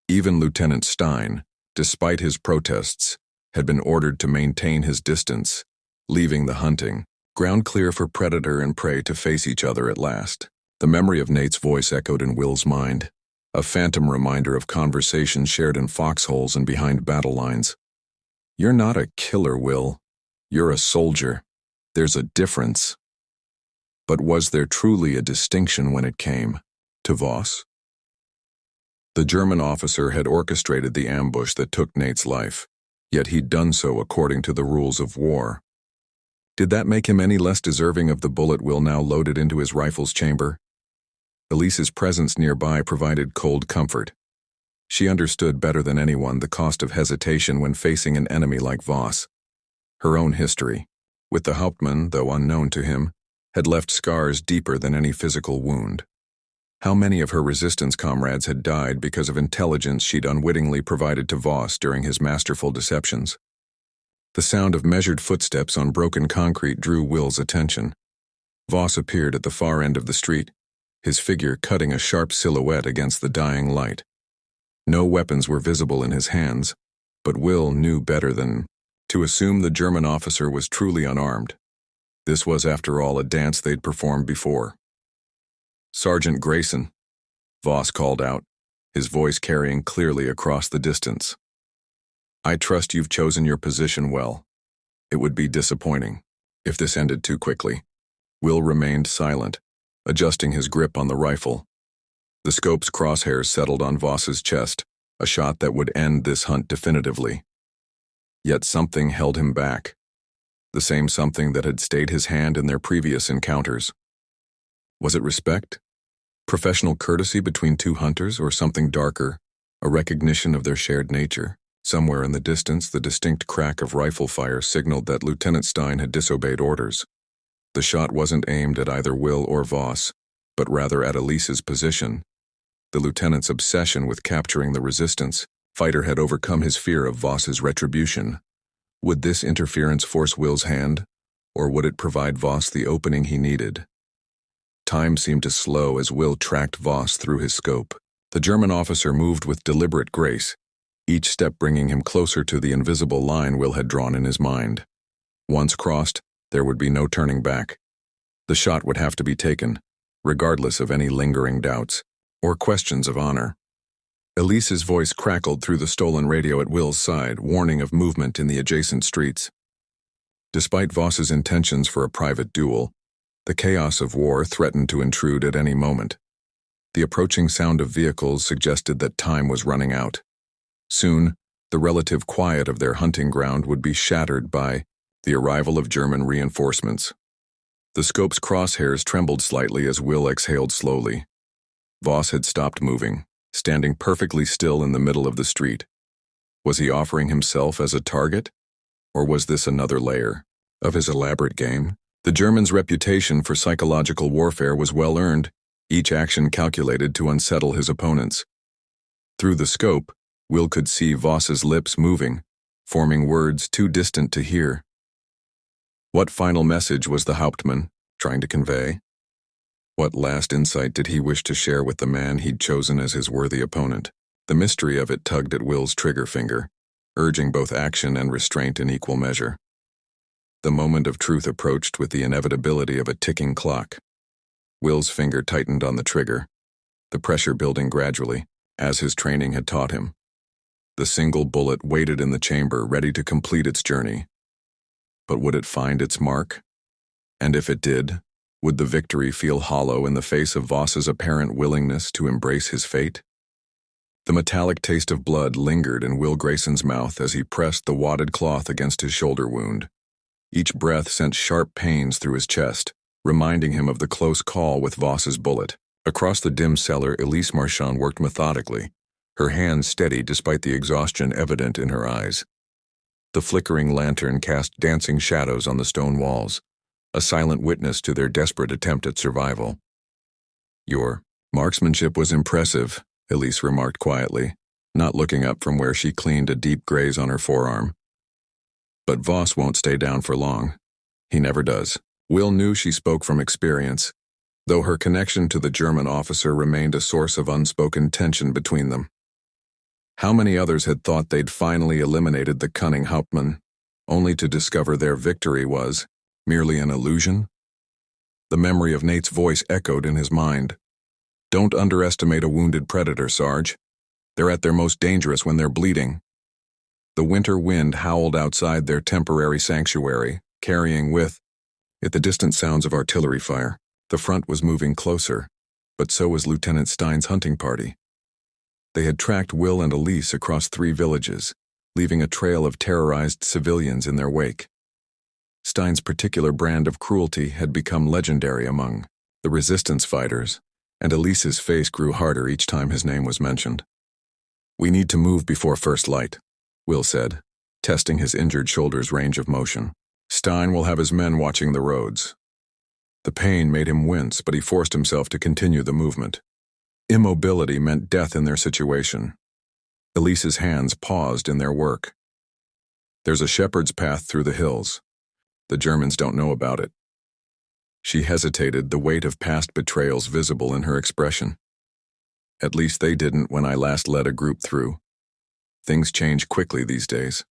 [SPEAKER 1] Even Lieutenant Stein, despite his protests, had been ordered to maintain his distance, leaving the hunting ground clear for predator and prey to face each other at last. The memory of Nate's voice echoed in Will's mind, a phantom reminder of conversations shared in foxholes and behind battle lines. You're not a killer, Will. You're a soldier. There's a difference. But was there truly a distinction when it came to Voss? The German officer had orchestrated the ambush that took Nate's life, yet he'd done so according to the rules of war. Did that make him any less deserving of the bullet Will now loaded into his rifle's chamber? Elise's presence nearby provided cold comfort. She understood better than anyone the cost of hesitation when facing an enemy like Voss. Her own history, with the Hauptmann, though unknown to him, had left scars deeper than any physical wound. How many of her resistance comrades had died because of intelligence she'd unwittingly provided to Voss during his masterful deceptions? The sound of measured footsteps on broken concrete drew Will's attention. Voss appeared at the far end of the street, his figure cutting a sharp silhouette against the dying light. No weapons were visible in his hands, but Will knew better than to assume the German officer was truly unarmed. This was, after all, a dance they'd performed before. Sergeant Grayson, Voss called out, his voice carrying clearly across the distance. I trust you've chosen your position well. It would be disappointing if this ended too quickly. Will remained silent, adjusting his grip on the rifle. The scope's crosshairs settled on Voss's chest, a shot that would end this hunt definitively. Yet something held him back, the same something that had stayed his hand in their previous encounters. Was it respect? Professional courtesy between two hunters, or something darker, a recognition of their shared nature? Somewhere in the distance, the distinct crack of rifle fire signaled that Lieutenant Stein had disobeyed orders. The shot wasn't aimed at either Will or Voss, but rather at Elise's position. The lieutenant's obsession with capturing the resistance fighter had overcome his fear of Voss's retribution. Would this interference force Will's hand, or would it provide Voss the opening he needed? Time seemed to slow as Will tracked Voss through his scope. The German officer moved with deliberate grace, each step bringing him closer to the invisible line Will had drawn in his mind. Once crossed, there would be no turning back. The shot would have to be taken, regardless of any lingering doubts or questions of honor. Elise's voice crackled through the stolen radio at Will's side, warning of movement in the adjacent streets. Despite Voss's intentions for a private duel, the chaos of war threatened to intrude at any moment. The approaching sound of vehicles suggested that time was running out. Soon, the relative quiet of their hunting ground would be shattered by the arrival of German reinforcements. The scope's crosshairs trembled slightly as Will exhaled slowly. Voss had stopped moving, standing perfectly still in the middle of the street. Was he offering himself as a target? Or was this another layer of his elaborate game? The German's reputation for psychological warfare was well earned, each action calculated to unsettle his opponents. Through the scope, Will could see Voss's lips moving, forming words too distant to hear. What final message was the Hauptmann trying to convey? What last insight did he wish to share with the man he'd chosen as his worthy opponent? The mystery of it tugged at Will's trigger finger, urging both action and restraint in equal measure. The moment of truth approached with the inevitability of a ticking clock. Will's finger tightened on the trigger, the pressure building gradually, as his training had taught him. The single bullet waited in the chamber, ready to complete its journey. But would it find its mark? And if it did, would the victory feel hollow in the face of Voss's apparent willingness to embrace his fate? The metallic taste of blood lingered in Will Grayson's mouth as he pressed the wadded cloth against his shoulder wound. Each breath sent sharp pains through his chest, reminding him of the close call with Voss's bullet. Across the dim cellar, Elise Marchand worked methodically, her hands steady despite the exhaustion evident in her eyes. The flickering lantern cast dancing shadows on the stone walls, a silent witness to their desperate attempt at survival. "Your marksmanship was impressive," Elise remarked quietly, not looking up from where she cleaned a deep graze on her forearm. "But Voss won't stay down for long. He never does." Will knew she spoke from experience, though her connection to the German officer remained a source of unspoken tension between them. How many others had thought they'd finally eliminated the cunning Hauptmann, only to discover their victory was merely an illusion? The memory of Nate's voice echoed in his mind. "Don't underestimate a wounded predator, Sarge. They're at their most dangerous when they're bleeding." The winter wind howled outside their temporary sanctuary, carrying with it the distant sounds of artillery fire. The front was moving closer, but so was Lieutenant Stein's hunting party. They had tracked Will and Elise across 3 villages, leaving a trail of terrorized civilians in their wake. Stein's particular brand of cruelty had become legendary among the resistance fighters, and Elise's face grew harder each time his name was mentioned. "We need to move before first light," Will said, testing his injured shoulder's range of motion. "Stein will have his men watching the roads." The pain made him wince, but he forced himself to continue the movement. Immobility meant death in their situation. Elise's hands paused in their work. "There's a shepherd's path through the hills. The Germans don't know about it." She hesitated, the weight of past betrayals visible in her expression. "At least they didn't when I last led a group through. Things change quickly these days."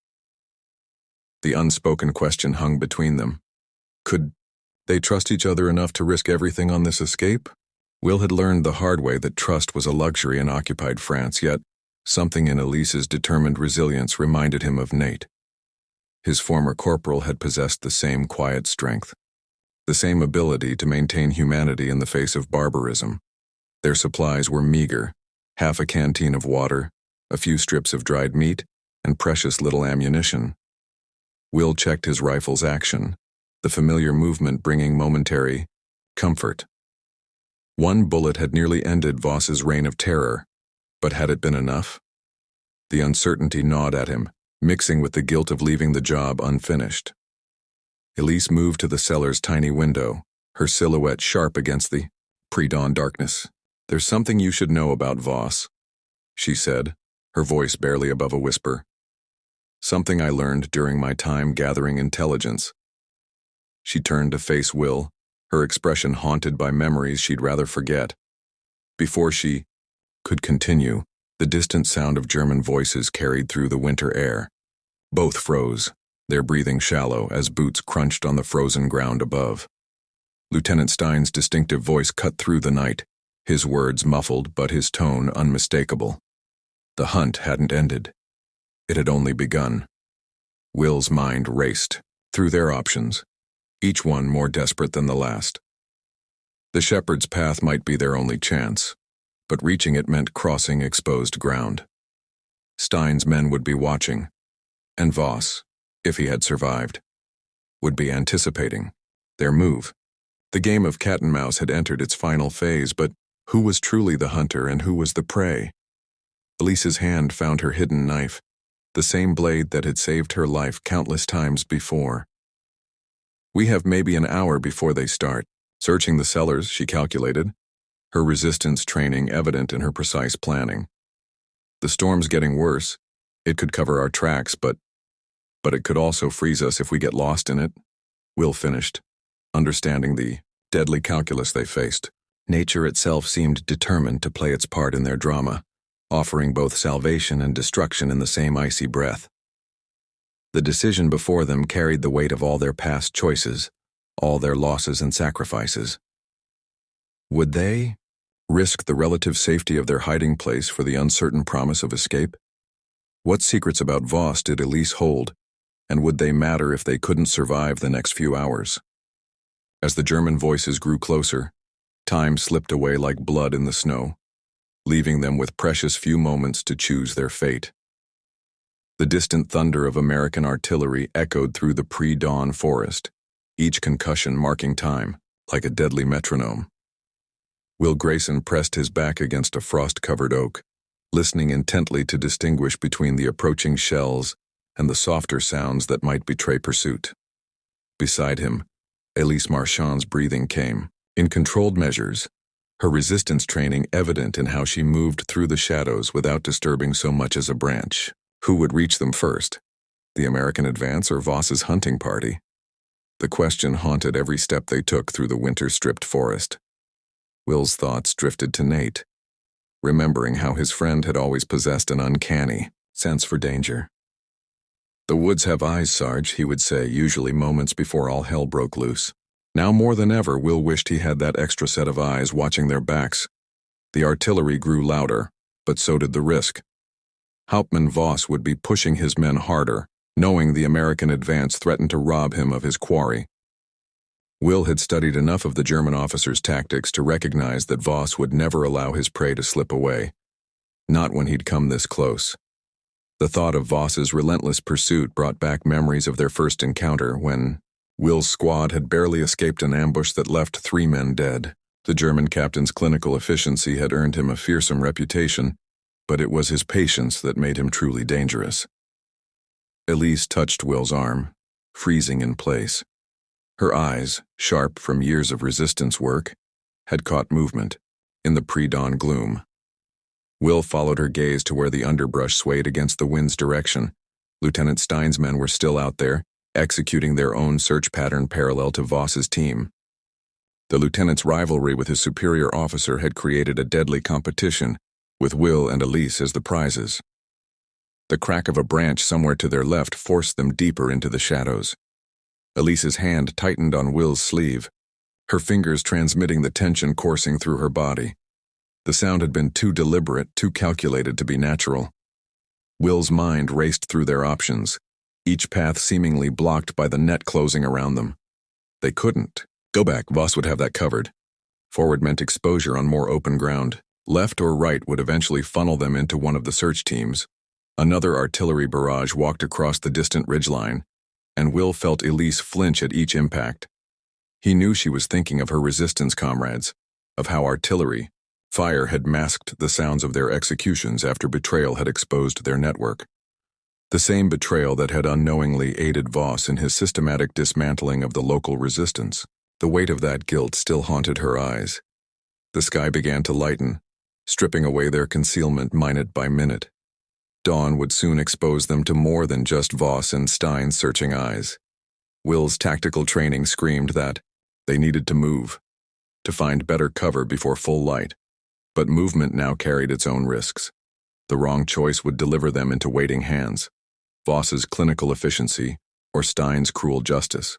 [SPEAKER 1] The unspoken question hung between them. Could they trust each other enough to risk everything on this escape? Will had learned the hard way that trust was a luxury in occupied France, yet something in Elise's determined resilience reminded him of Nate. His former corporal had possessed the same quiet strength, the same ability to maintain humanity in the face of barbarism. Their supplies were meager, half a canteen of water, a few strips of dried meat, and precious little ammunition. Will checked his rifle's action, the familiar movement bringing momentary comfort. One bullet had nearly ended Voss's reign of terror, but had it been enough? The uncertainty gnawed at him, mixing with the guilt of leaving the job unfinished. Elise moved to the cellar's tiny window, her silhouette sharp against the pre-dawn darkness. "There's something you should know about Voss," she said, her voice barely above a whisper. "Something I learned during my time gathering intelligence." She turned to face Will, her expression haunted by memories she'd rather forget. Before she could continue, the distant sound of German voices carried through the winter air. Both froze, their breathing shallow as boots crunched on the frozen ground above. Lieutenant Stein's distinctive voice cut through the night, his words muffled but his tone unmistakable. The hunt hadn't ended. It had only begun. Will's mind raced through their options, each one more desperate than the last. The shepherd's path might be their only chance, but reaching it meant crossing exposed ground. Stein's men would be watching, and Voss, if he had survived, would be anticipating their move. The game of cat and mouse had entered its final phase, but who was truly the hunter and who was the prey? Elise's hand found her hidden knife, the same blade that had saved her life countless times before. We have maybe an hour before they start. Searching the cellars, she calculated, her resistance training evident in her precise planning. The storm's getting worse. It could cover our tracks, but it could also freeze us if we get lost in it. Will finished, understanding the deadly calculus they faced. Nature itself seemed determined to play its part in their drama, offering both salvation and destruction in the same icy breath. The decision before them carried the weight of all their past choices, all their losses and sacrifices. Would they risk the relative safety of their hiding place for the uncertain promise of escape? What secrets about Voss did Elise hold, and would they matter if they couldn't survive the next few hours? As the German voices grew closer, time slipped away like blood in the snow, leaving them with precious few moments to choose their fate. The distant thunder of American artillery echoed through the pre-dawn forest, each concussion marking time, like a deadly metronome. Will Grayson pressed his back against a frost-covered oak, listening intently to distinguish between the approaching shells and the softer sounds that might betray pursuit. Beside him, Elise Marchand's breathing came, in controlled measures, her resistance training evident in how she moved through the shadows without disturbing so much as a branch. Who would reach them first? The American advance or Voss's hunting party? The question haunted every step they took through the winter-stripped forest. Will's thoughts drifted to Nate, remembering how his friend had always possessed an uncanny sense for danger. "The woods have eyes, Sarge," he would say, usually moments before all hell broke loose. Now more than ever, Will wished he had that extra set of eyes watching their backs. The artillery grew louder, but so did the risk. Hauptmann Voss would be pushing his men harder, knowing the American advance threatened to rob him of his quarry. Will had studied enough of the German officer's tactics to recognize that Voss would never allow his prey to slip away, not when he'd come this close. The thought of Voss's relentless pursuit brought back memories of their first encounter when Will's squad had barely escaped an ambush that left 3 men dead. The German captain's clinical efficiency had earned him a fearsome reputation, but it was his patience that made him truly dangerous. Elise touched Will's arm, freezing in place. Her eyes, sharp from years of resistance work, had caught movement in the pre-dawn gloom. Will followed her gaze to where the underbrush swayed against the wind's direction. Lieutenant Stein's men were still out there, executing their own search pattern parallel to Voss's team. The lieutenant's rivalry with his superior officer had created a deadly competition, with Will and Elise as the prizes. The crack of a branch somewhere to their left forced them deeper into the shadows. Elise's hand tightened on Will's sleeve, her fingers transmitting the tension coursing through her body. The sound had been too deliberate, too calculated to be natural. Will's mind raced through their options, each path seemingly blocked by the net closing around them. They couldn't. Go back, Voss would have that covered. Forward meant exposure on more open ground. Left or right would eventually funnel them into one of the search teams. Another artillery barrage walked across the distant ridgeline, and Will felt Elise flinch at each impact. He knew she was thinking of her resistance comrades, of how artillery, fire had masked the sounds of their executions after betrayal had exposed their network. The same betrayal that had unknowingly aided Voss in his systematic dismantling of the local resistance. The weight of that guilt still haunted her eyes. The sky began to lighten, stripping away their concealment minute by minute. Dawn would soon expose them to more than just Voss and Stein's searching eyes. Will's tactical training screamed that, They needed to move, to find better cover before full light. But movement now carried its own risks. The wrong choice would deliver them into waiting hands. Voss's clinical efficiency, or Stein's cruel justice.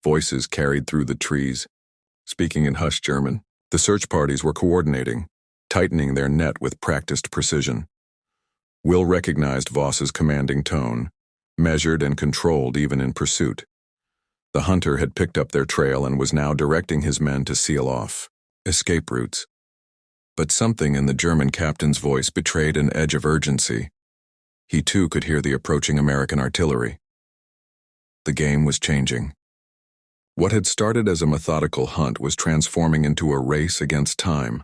[SPEAKER 1] Voices carried through the trees, speaking in hushed German. The search parties were coordinating, tightening their net with practiced precision. Will recognized Voss's commanding tone, measured and controlled even in pursuit. The hunter had picked up their trail and was now directing his men to seal off escape routes. But something in the German captain's voice betrayed an edge of urgency. He too could hear the approaching American artillery. The game was changing. What had started as a methodical hunt was transforming into a race against time.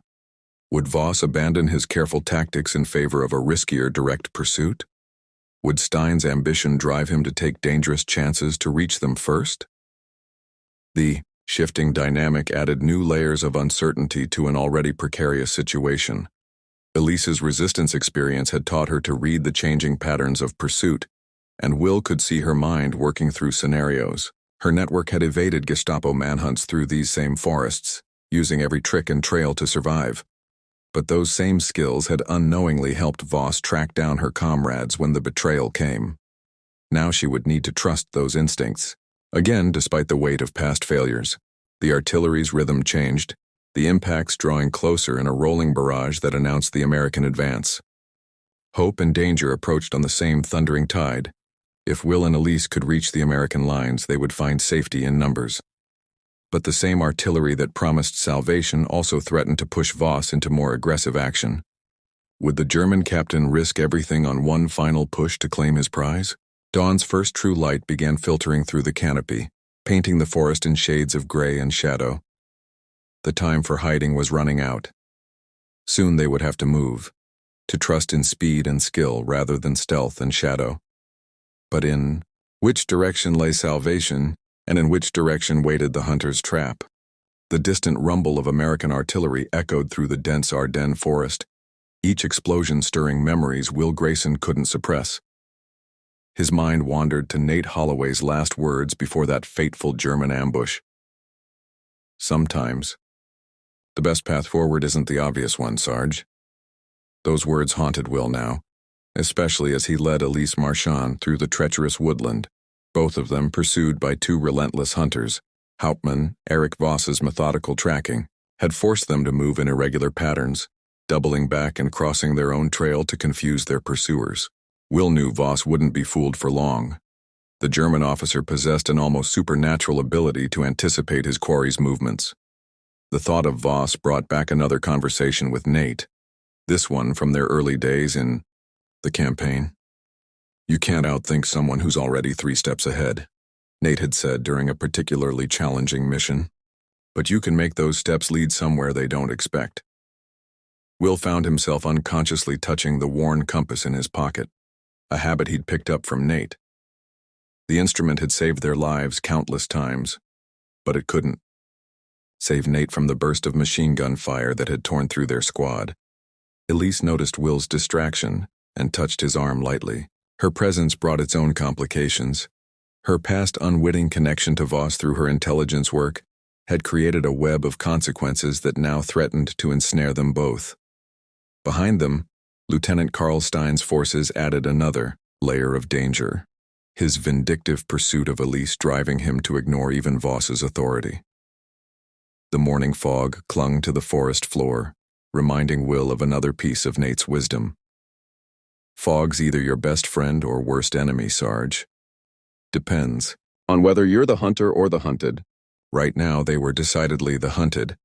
[SPEAKER 1] Would Voss abandon his careful tactics in favor of a riskier direct pursuit? Would Stein's ambition drive him to take dangerous chances to reach them first? The shifting dynamic added new layers of uncertainty to an already precarious situation. Elise's resistance experience had taught her to read the changing patterns of pursuit, and Will could see her mind working through scenarios. Her network had evaded Gestapo manhunts through these same forests, using every trick and trail to survive. But those same skills had unknowingly helped Voss track down her comrades when the betrayal came. Now she would need to trust those instincts. Again, despite the weight of past failures, the artillery's rhythm changed, the impacts drawing closer in a rolling barrage that announced the American advance. Hope and danger approached on the same thundering tide. If Will and Elise could reach the American lines, they would find safety in numbers. But the same artillery that promised salvation also threatened to push Voss into more aggressive action. Would the German captain risk everything on one final push to claim his prize? Dawn's first true light began filtering through the canopy, painting the forest in shades of gray and shadow. The time for hiding was running out. Soon they would have to move, to trust in speed and skill rather than stealth and shadow. But in which direction lay salvation, and in which direction waited the hunter's trap? The distant rumble of American artillery echoed through the dense Ardennes forest, each explosion stirring memories Will Grayson couldn't suppress. His mind wandered to Nate Holloway's last words before that fateful German ambush. Sometimes, the best path forward isn't the obvious one, Sarge. Those words haunted Will now, especially as he led Elise Marchand through the treacherous woodland, both of them pursued by two relentless hunters. Hauptmann Erich Voss's methodical tracking had forced them to move in irregular patterns, doubling back and crossing their own trail to confuse their pursuers. Will knew Voss wouldn't be fooled for long. The German officer possessed an almost supernatural ability to anticipate his quarry's movements. The thought of Voss brought back another conversation with Nate, this one from their early days in the campaign. "You can't outthink someone who's already 3 steps ahead," Nate had said during a particularly challenging mission. "But you can make those steps lead somewhere they don't expect." Will found himself unconsciously touching the worn compass in his pocket, a habit he'd picked up from Nate. The instrument had saved their lives countless times, but it couldn't save Nate from the burst of machine gun fire that had torn through their squad. Elise noticed Will's distraction and touched his arm lightly. Her presence brought its own complications. Her past unwitting connection to Voss through her intelligence work had created a web of consequences that now threatened to ensnare them both. Behind them, Lieutenant Karl Stein's forces added another layer of danger, his vindictive pursuit of Elise driving him to ignore even Voss's authority. The morning fog clung to the forest floor, reminding Will of another piece of Nate's wisdom. Fog's either your best friend or worst enemy, Sarge. Depends on whether you're the hunter or the hunted. Right now they were decidedly the hunted,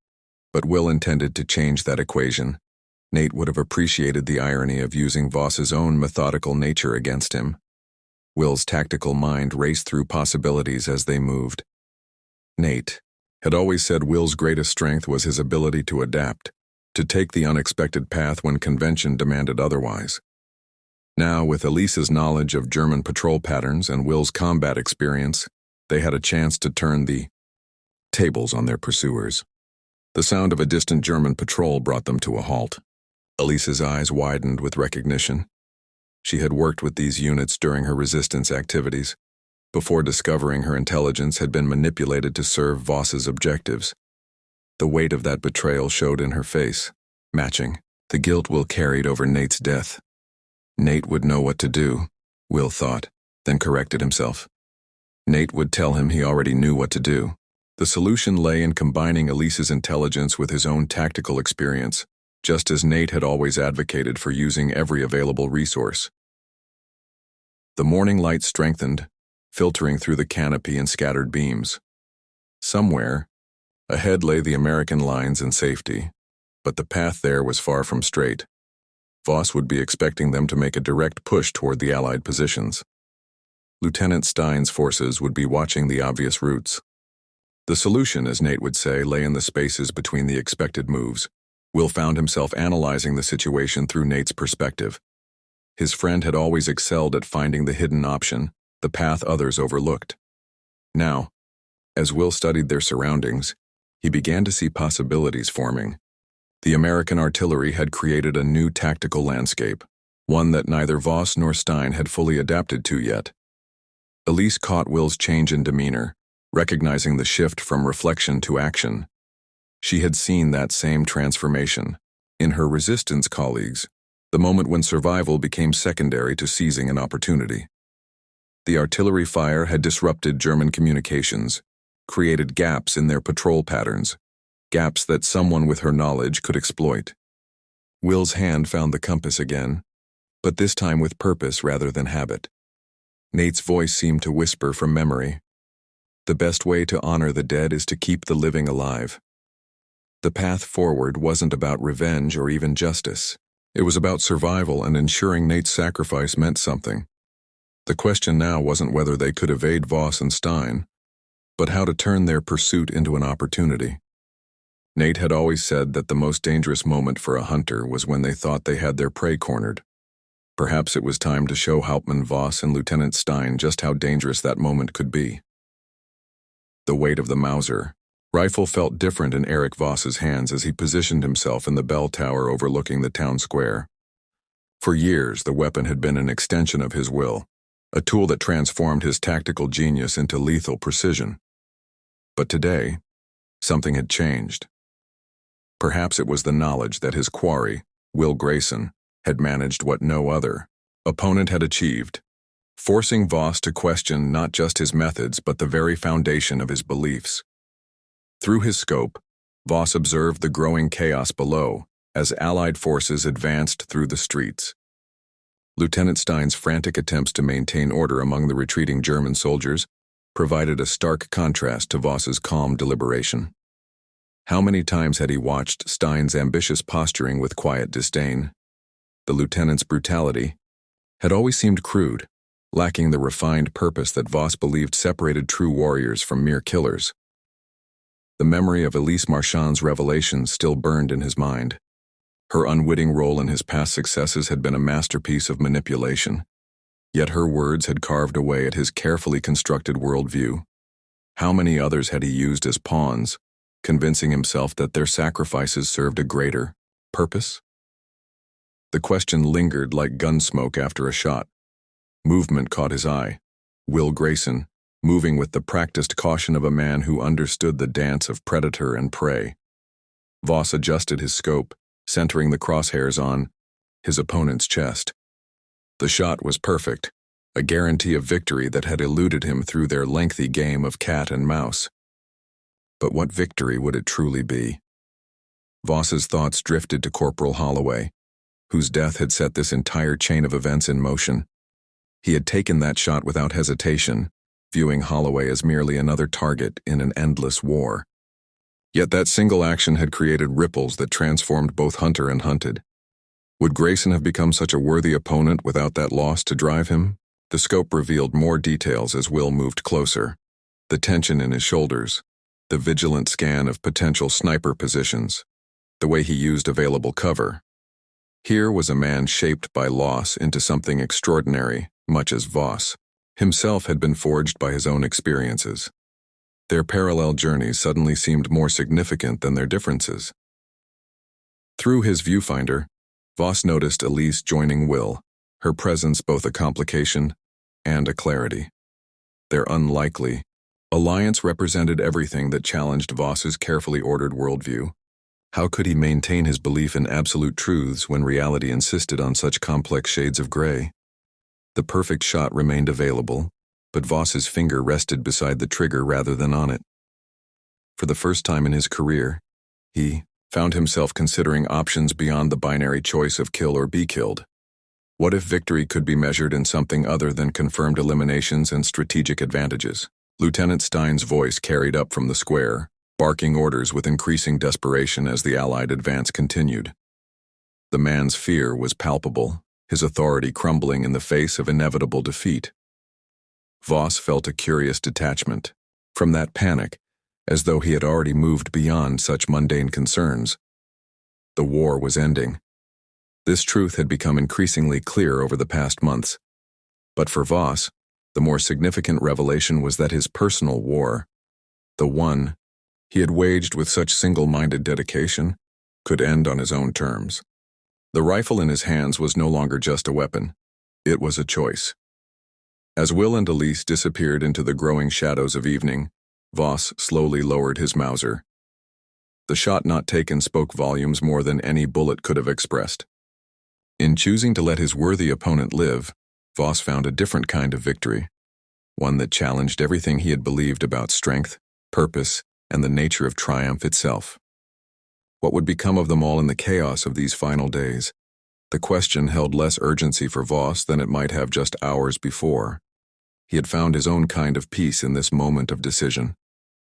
[SPEAKER 1] but Will intended to change that equation. Nate would have appreciated the irony of using Voss's own methodical nature against him. Will's tactical mind raced through possibilities as they moved. Nate had always said Will's greatest strength was his ability to adapt, to take the unexpected path when convention demanded otherwise. Now, with Elise's knowledge of German patrol patterns and Will's combat experience, they had a chance to turn the tables on their pursuers. The sound of a distant German patrol brought them to a halt. Elise's eyes widened with recognition. She had worked with these units during her resistance activities, before discovering her intelligence had been manipulated to serve Voss's objectives. The weight of that betrayal showed in her face, matching the guilt Will carried over Nate's death. Nate would know what to do, Will thought, then corrected himself. Nate would tell him he already knew what to do. The solution lay in combining Elise's intelligence with his own tactical experience, just as Nate had always advocated for using every available resource. The morning light strengthened, filtering through the canopy and scattered beams. Somewhere, ahead lay the American lines in safety, but the path there was far from straight. Voss would be expecting them to make a direct push toward the Allied positions. Lieutenant Stein's forces would be watching the obvious routes. The solution, as Nate would say, lay in the spaces between the expected moves. Will found himself analyzing the situation through Nate's perspective. His friend had always excelled at finding the hidden option, the path others overlooked. Now, as Will studied their surroundings, he began to see possibilities forming. The American artillery had created a new tactical landscape, one that neither Voss nor Stein had fully adapted to yet. Elise caught Will's change in demeanor, recognizing the shift from reflection to action. She had seen that same transformation in her resistance colleagues, the moment when survival became secondary to seizing an opportunity. The artillery fire had disrupted German communications, created gaps in their patrol patterns, gaps that someone with her knowledge could exploit. Will's hand found the compass again, but this time with purpose rather than habit. Nate's voice seemed to whisper from memory. The best way to honor the dead is to keep the living alive. The path forward wasn't about revenge or even justice. It was about survival and ensuring Nate's sacrifice meant something. The question now wasn't whether they could evade Voss and Stein, but how to turn their pursuit into an opportunity. Nate had always said that the most dangerous moment for a hunter was when they thought they had their prey cornered. Perhaps it was time to show Hauptmann Voss and Lieutenant Stein just how dangerous that moment could be. The weight of the Mauser rifle felt different in Erich Voss's hands as he positioned himself in the bell tower overlooking the town square. For years, the weapon had been an extension of his will, a tool that transformed his tactical genius into lethal precision. But today, something had changed. Perhaps it was the knowledge that his quarry, Will Grayson, had managed what no other opponent had achieved, forcing Voss to question not just his methods but the very foundation of his beliefs. Through his scope, Voss observed the growing chaos below as Allied forces advanced through the streets. Lieutenant Stein's frantic attempts to maintain order among the retreating German soldiers provided a stark contrast to Voss's calm deliberation. How many times had he watched Stein's ambitious posturing with quiet disdain? The lieutenant's brutality had always seemed crude, lacking the refined purpose that Voss believed separated true warriors from mere killers. The memory of Elise Marchand's revelations still burned in his mind. Her unwitting role in his past successes had been a masterpiece of manipulation, yet her words had carved away at his carefully constructed worldview. How many others had he used as pawns, convincing himself that their sacrifices served a greater purpose? The question lingered like gunsmoke after a shot. Movement caught his eye. Will Grayson, moving with the practiced caution of a man who understood the dance of predator and prey. Voss adjusted his scope, centering the crosshairs on his opponent's chest. The shot was perfect, a guarantee of victory that had eluded him through their lengthy game of cat and mouse. But what victory would it truly be? Voss's thoughts drifted to Corporal Holloway, whose death had set this entire chain of events in motion. He had taken that shot without hesitation, viewing Holloway as merely another target in an endless war. Yet that single action had created ripples that transformed both hunter and hunted. Would Grayson have become such a worthy opponent without that loss to drive him? The scope revealed more details as Will moved closer. The tension in his shoulders, the vigilant scan of potential sniper positions, the way he used available cover. Here was a man shaped by loss into something extraordinary, much as Voss himself had been forged by his own experiences. Their parallel journeys suddenly seemed more significant than their differences. Through his viewfinder, Voss noticed Elise joining Will, her presence both a complication and a clarity. Their unlikely alliance represented everything that challenged Voss's carefully ordered worldview. How could he maintain his belief in absolute truths when reality insisted on such complex shades of gray? The perfect shot remained available, but Voss's finger rested beside the trigger rather than on it. For the first time in his career, he found himself considering options beyond the binary choice of kill or be killed. What if victory could be measured in something other than confirmed eliminations and strategic advantages? Lieutenant Stein's voice carried up from the square, barking orders with increasing desperation as the Allied advance continued. The man's fear was palpable, his authority crumbling in the face of inevitable defeat. Voss felt a curious detachment from that panic, as though he had already moved beyond such mundane concerns. The war was ending. This truth had become increasingly clear over the past months. But for Voss, the more significant revelation was that his personal war, the one he had waged with such single-minded dedication, could end on his own terms. The rifle in his hands was no longer just a weapon. It was a choice. As Will and Elise disappeared into the growing shadows of evening, Voss slowly lowered his Mauser. The shot not taken spoke volumes more than any bullet could have expressed. In choosing to let his worthy opponent live, Voss found a different kind of victory, one that challenged everything he had believed about strength, purpose, and the nature of triumph itself. What would become of them all in the chaos of these final days? The question held less urgency for Voss than it might have just hours before. He had found his own kind of peace in this moment of decision,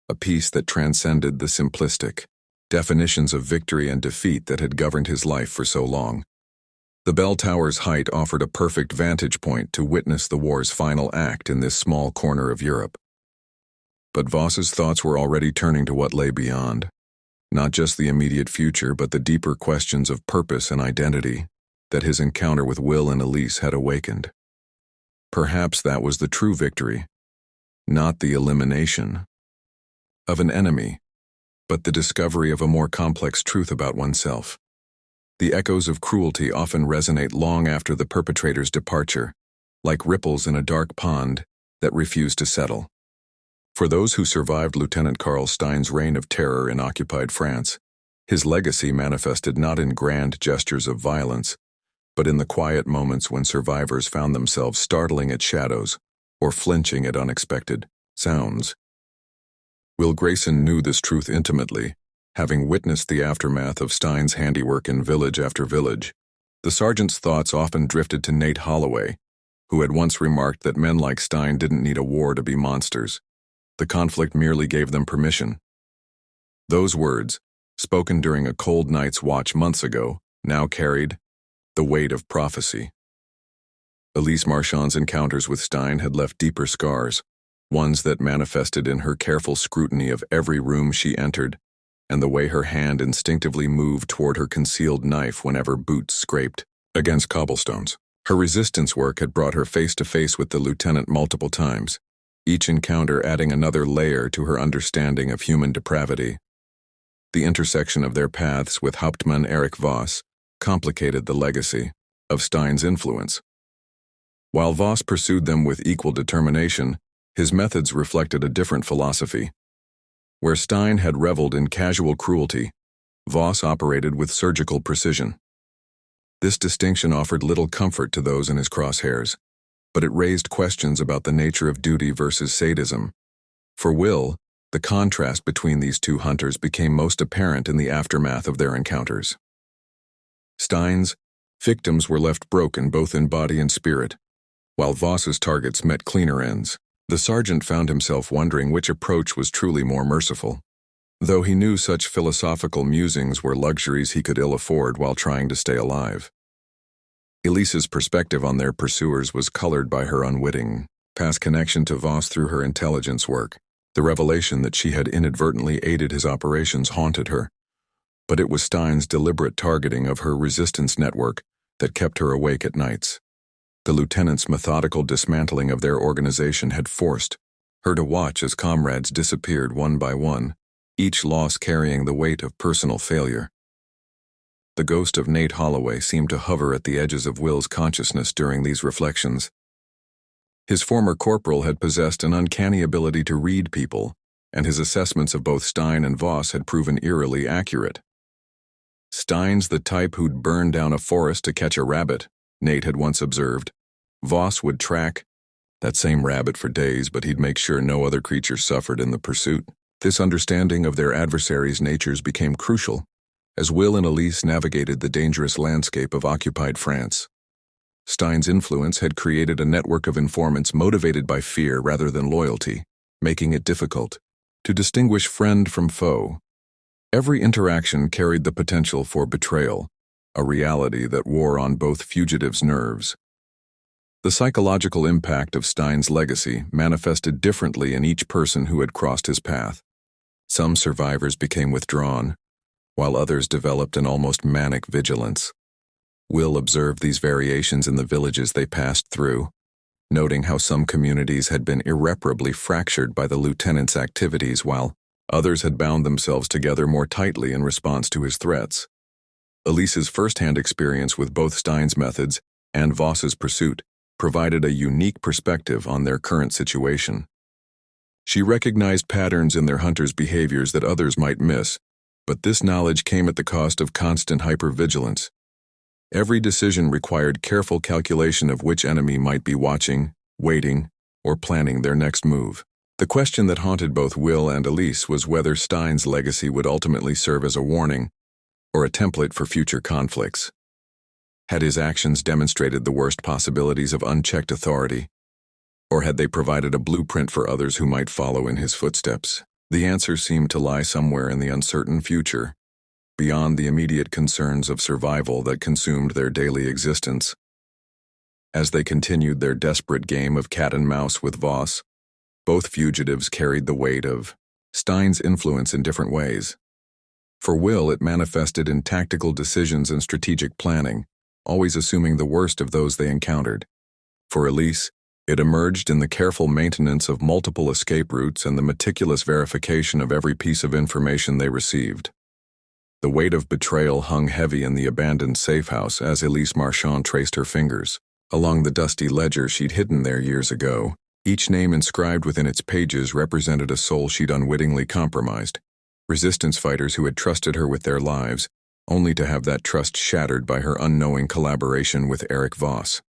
[SPEAKER 1] a peace that transcended the simplistic definitions of victory and defeat that had governed his life for so long. The bell tower's height offered a perfect vantage point to witness the war's final act in this small corner of Europe. But Voss's thoughts were already turning to what lay beyond, not just the immediate future, but the deeper questions of purpose and identity that his encounter with Will and Elise had awakened. Perhaps that was the true victory, not the elimination of an enemy, but the discovery of a more complex truth about oneself. The echoes of cruelty often resonate long after the perpetrator's departure, like ripples in a dark pond that refuse to settle. For those who survived Lieutenant Karl Stein's reign of terror in occupied France, his legacy manifested not in grand gestures of violence, but in the quiet moments when survivors found themselves startling at shadows or flinching at unexpected sounds. Will Grayson knew this truth intimately, having witnessed the aftermath of Stein's handiwork in village after village. The sergeant's thoughts often drifted to Nate Holloway, who had once remarked that men like Stein didn't need a war to be monsters. The conflict merely gave them permission. Those words, spoken during a cold night's watch months ago, now carried the weight of prophecy. Elise Marchand's encounters with Stein had left deeper scars, ones that manifested in her careful scrutiny of every room she entered, and the way her hand instinctively moved toward her concealed knife whenever boots scraped against cobblestones. Her resistance work had brought her face to face with the lieutenant multiple times, each encounter adding another layer to her understanding of human depravity. The intersection of their paths with Hauptmann Erich Voss complicated the legacy of Stein's influence. While Voss pursued them with equal determination, his methods reflected a different philosophy. Where Stein had reveled in casual cruelty, Voss operated with surgical precision. This distinction offered little comfort to those in his crosshairs, but it raised questions about the nature of duty versus sadism. For Will, the contrast between these two hunters became most apparent in the aftermath of their encounters. Stein's victims were left broken both in body and spirit, while Voss's targets met cleaner ends. The sergeant found himself wondering which approach was truly more merciful, though he knew such philosophical musings were luxuries he could ill afford while trying to stay alive. Elise's perspective on their pursuers was colored by her unwitting past connection to Voss through her intelligence work. The revelation that she had inadvertently aided his operations haunted her, but it was Stein's deliberate targeting of her resistance network that kept her awake at nights. The lieutenant's methodical dismantling of their organization had forced her to watch as comrades disappeared one by one, each loss carrying the weight of personal failure. The ghost of Nate Holloway seemed to hover at the edges of Will's consciousness during these reflections. His former corporal had possessed an uncanny ability to read people, and his assessments of both Stein and Voss had proven eerily accurate. Stein's the type who'd burn down a forest to catch a rabbit, Nate had once observed. Voss would track that same rabbit for days, but he'd make sure no other creature suffered in the pursuit. This understanding of their adversaries' natures became crucial as Will and Elise navigated the dangerous landscape of occupied France. Stein's influence had created a network of informants motivated by fear rather than loyalty, making it difficult to distinguish friend from foe. Every interaction carried the potential for betrayal, a reality that wore on both fugitives' nerves. The psychological impact of Stein's legacy manifested differently in each person who had crossed his path. Some survivors became withdrawn, while others developed an almost manic vigilance. Will observed these variations in the villages they passed through, noting how some communities had been irreparably fractured by the lieutenant's activities while others had bound themselves together more tightly in response to his threats. Elise's first-hand experience with both Stein's methods and Voss's pursuit provided a unique perspective on their current situation. She recognized patterns in their hunters' behaviors that others might miss, but this knowledge came at the cost of constant hypervigilance. Every decision required careful calculation of which enemy might be watching, waiting, or planning their next move. The question that haunted both Will and Elise was whether Stein's legacy would ultimately serve as a warning or a template for future conflicts. Had his actions demonstrated the worst possibilities of unchecked authority, or had they provided a blueprint for others who might follow in his footsteps? The answer seemed to lie somewhere in the uncertain future, beyond the immediate concerns of survival that consumed their daily existence. As they continued their desperate game of cat and mouse with Voss, both fugitives carried the weight of Stein's influence in different ways. For Will, it manifested in tactical decisions and strategic planning, always assuming the worst of those they encountered. For Elise, it emerged in the careful maintenance of multiple escape routes and the meticulous verification of every piece of information they received. The weight of betrayal hung heavy in the abandoned safe house as Elise Marchand traced her fingers along the dusty ledger she'd hidden there years ago. Each name inscribed within its pages represented a soul she'd unwittingly compromised, resistance fighters who had trusted her with their lives, only to have that trust shattered by her unknowing collaboration with Erich Voss.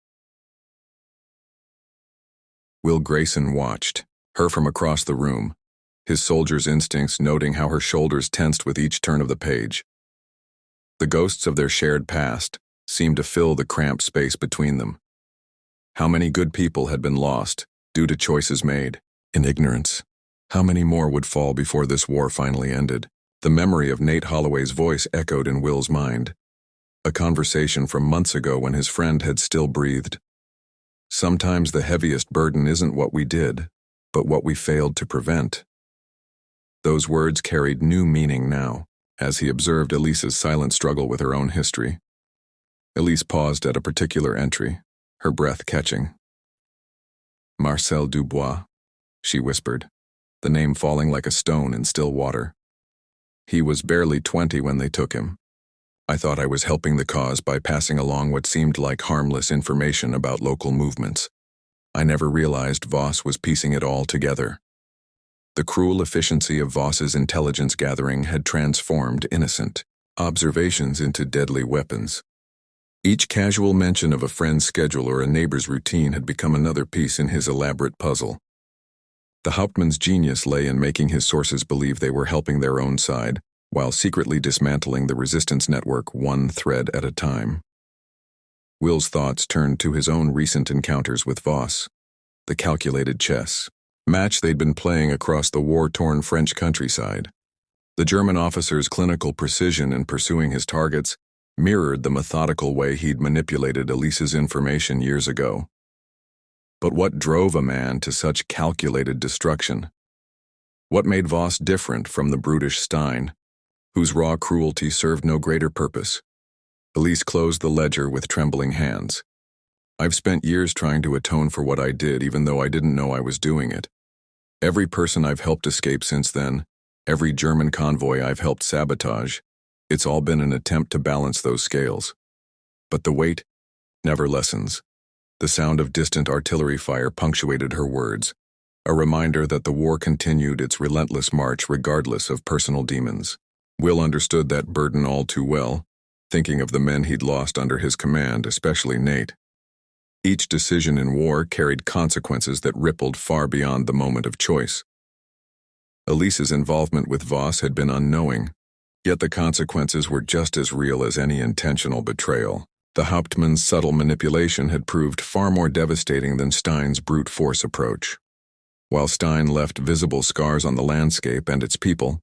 [SPEAKER 1] Will Grayson watched her from across the room, his soldier's instincts noting how her shoulders tensed with each turn of the page. The ghosts of their shared past seemed to fill the cramped space between them. How many good people had been lost due to choices made in ignorance? How many more would fall before this war finally ended? The memory of Nate Holloway's voice echoed in Will's mind, a conversation from months ago when his friend had still breathed. Sometimes the heaviest burden isn't what we did, but what we failed to prevent. Those words carried new meaning now, as he observed Elise's silent struggle with her own history. Elise paused at a particular entry, her breath catching. Marcel Dubois, she whispered, the name falling like a stone in still water. He was barely 20 when they took him. I thought I was helping the cause by passing along what seemed like harmless information about local movements. I never realized Voss was piecing it all together. The cruel efficiency of Voss's intelligence gathering had transformed innocent observations into deadly weapons. Each casual mention of a friend's schedule or a neighbor's routine had become another piece in his elaborate puzzle. The Hauptmann's genius lay in making his sources believe they were helping their own side, while secretly dismantling the resistance network one thread at a time. Will's thoughts turned to his own recent encounters with Voss, the calculated chess match they'd been playing across the war-torn French countryside. The German officer's clinical precision in pursuing his targets mirrored the methodical way he'd manipulated Elise's information years ago. But what drove a man to such calculated destruction? What made Voss different from the brutish Stein, whose raw cruelty served no greater purpose? Elise closed the ledger with trembling hands. I've spent years trying to atone for what I did, even though I didn't know I was doing it. Every person I've helped escape since then, every German convoy I've helped sabotage, it's all been an attempt to balance those scales. But the weight never lessens. The sound of distant artillery fire punctuated her words, a reminder that the war continued its relentless march regardless of personal demons. Will understood that burden all too well, thinking of the men he'd lost under his command, especially Nate. Each decision in war carried consequences that rippled far beyond the moment of choice. Elise's involvement with Voss had been unknowing, yet the consequences were just as real as any intentional betrayal. The Hauptmann's subtle manipulation had proved far more devastating than Stein's brute force approach. While Stein left visible scars on the landscape and its people,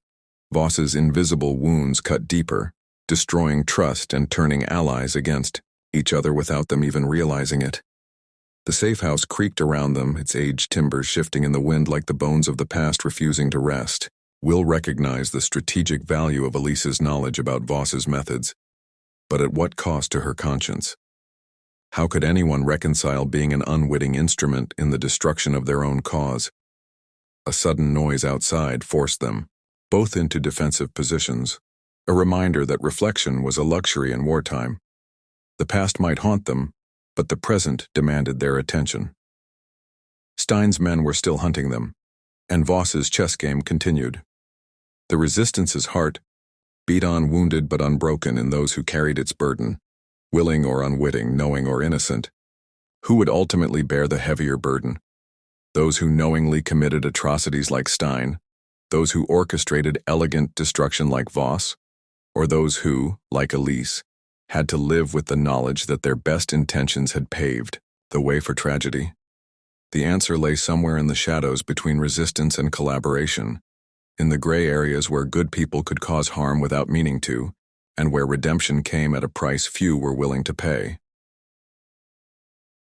[SPEAKER 1] Voss's invisible wounds cut deeper, destroying trust and turning allies against each other without them even realizing it. The safe house creaked around them, its aged timbers shifting in the wind like the bones of the past refusing to rest. Will recognized the strategic value of Elise's knowledge about Voss's methods, but at what cost to her conscience? How could anyone reconcile being an unwitting instrument in the destruction of their own cause? A sudden noise outside forced them, both into defensive positions, a reminder that reflection was a luxury in wartime. The past might haunt them, but the present demanded their attention. Stein's men were still hunting them, and Voss's chess game continued. The resistance's heart beat on wounded but unbroken in those who carried its burden, willing or unwitting, knowing or innocent. Who would ultimately bear the heavier burden? Those who knowingly committed atrocities like Stein, those who orchestrated elegant destruction like Voss, or those who, like Elise, had to live with the knowledge that their best intentions had paved the way for tragedy? The answer lay somewhere in the shadows between resistance and collaboration, in the gray areas where good people could cause harm without meaning to, and where redemption came at a price few were willing to pay.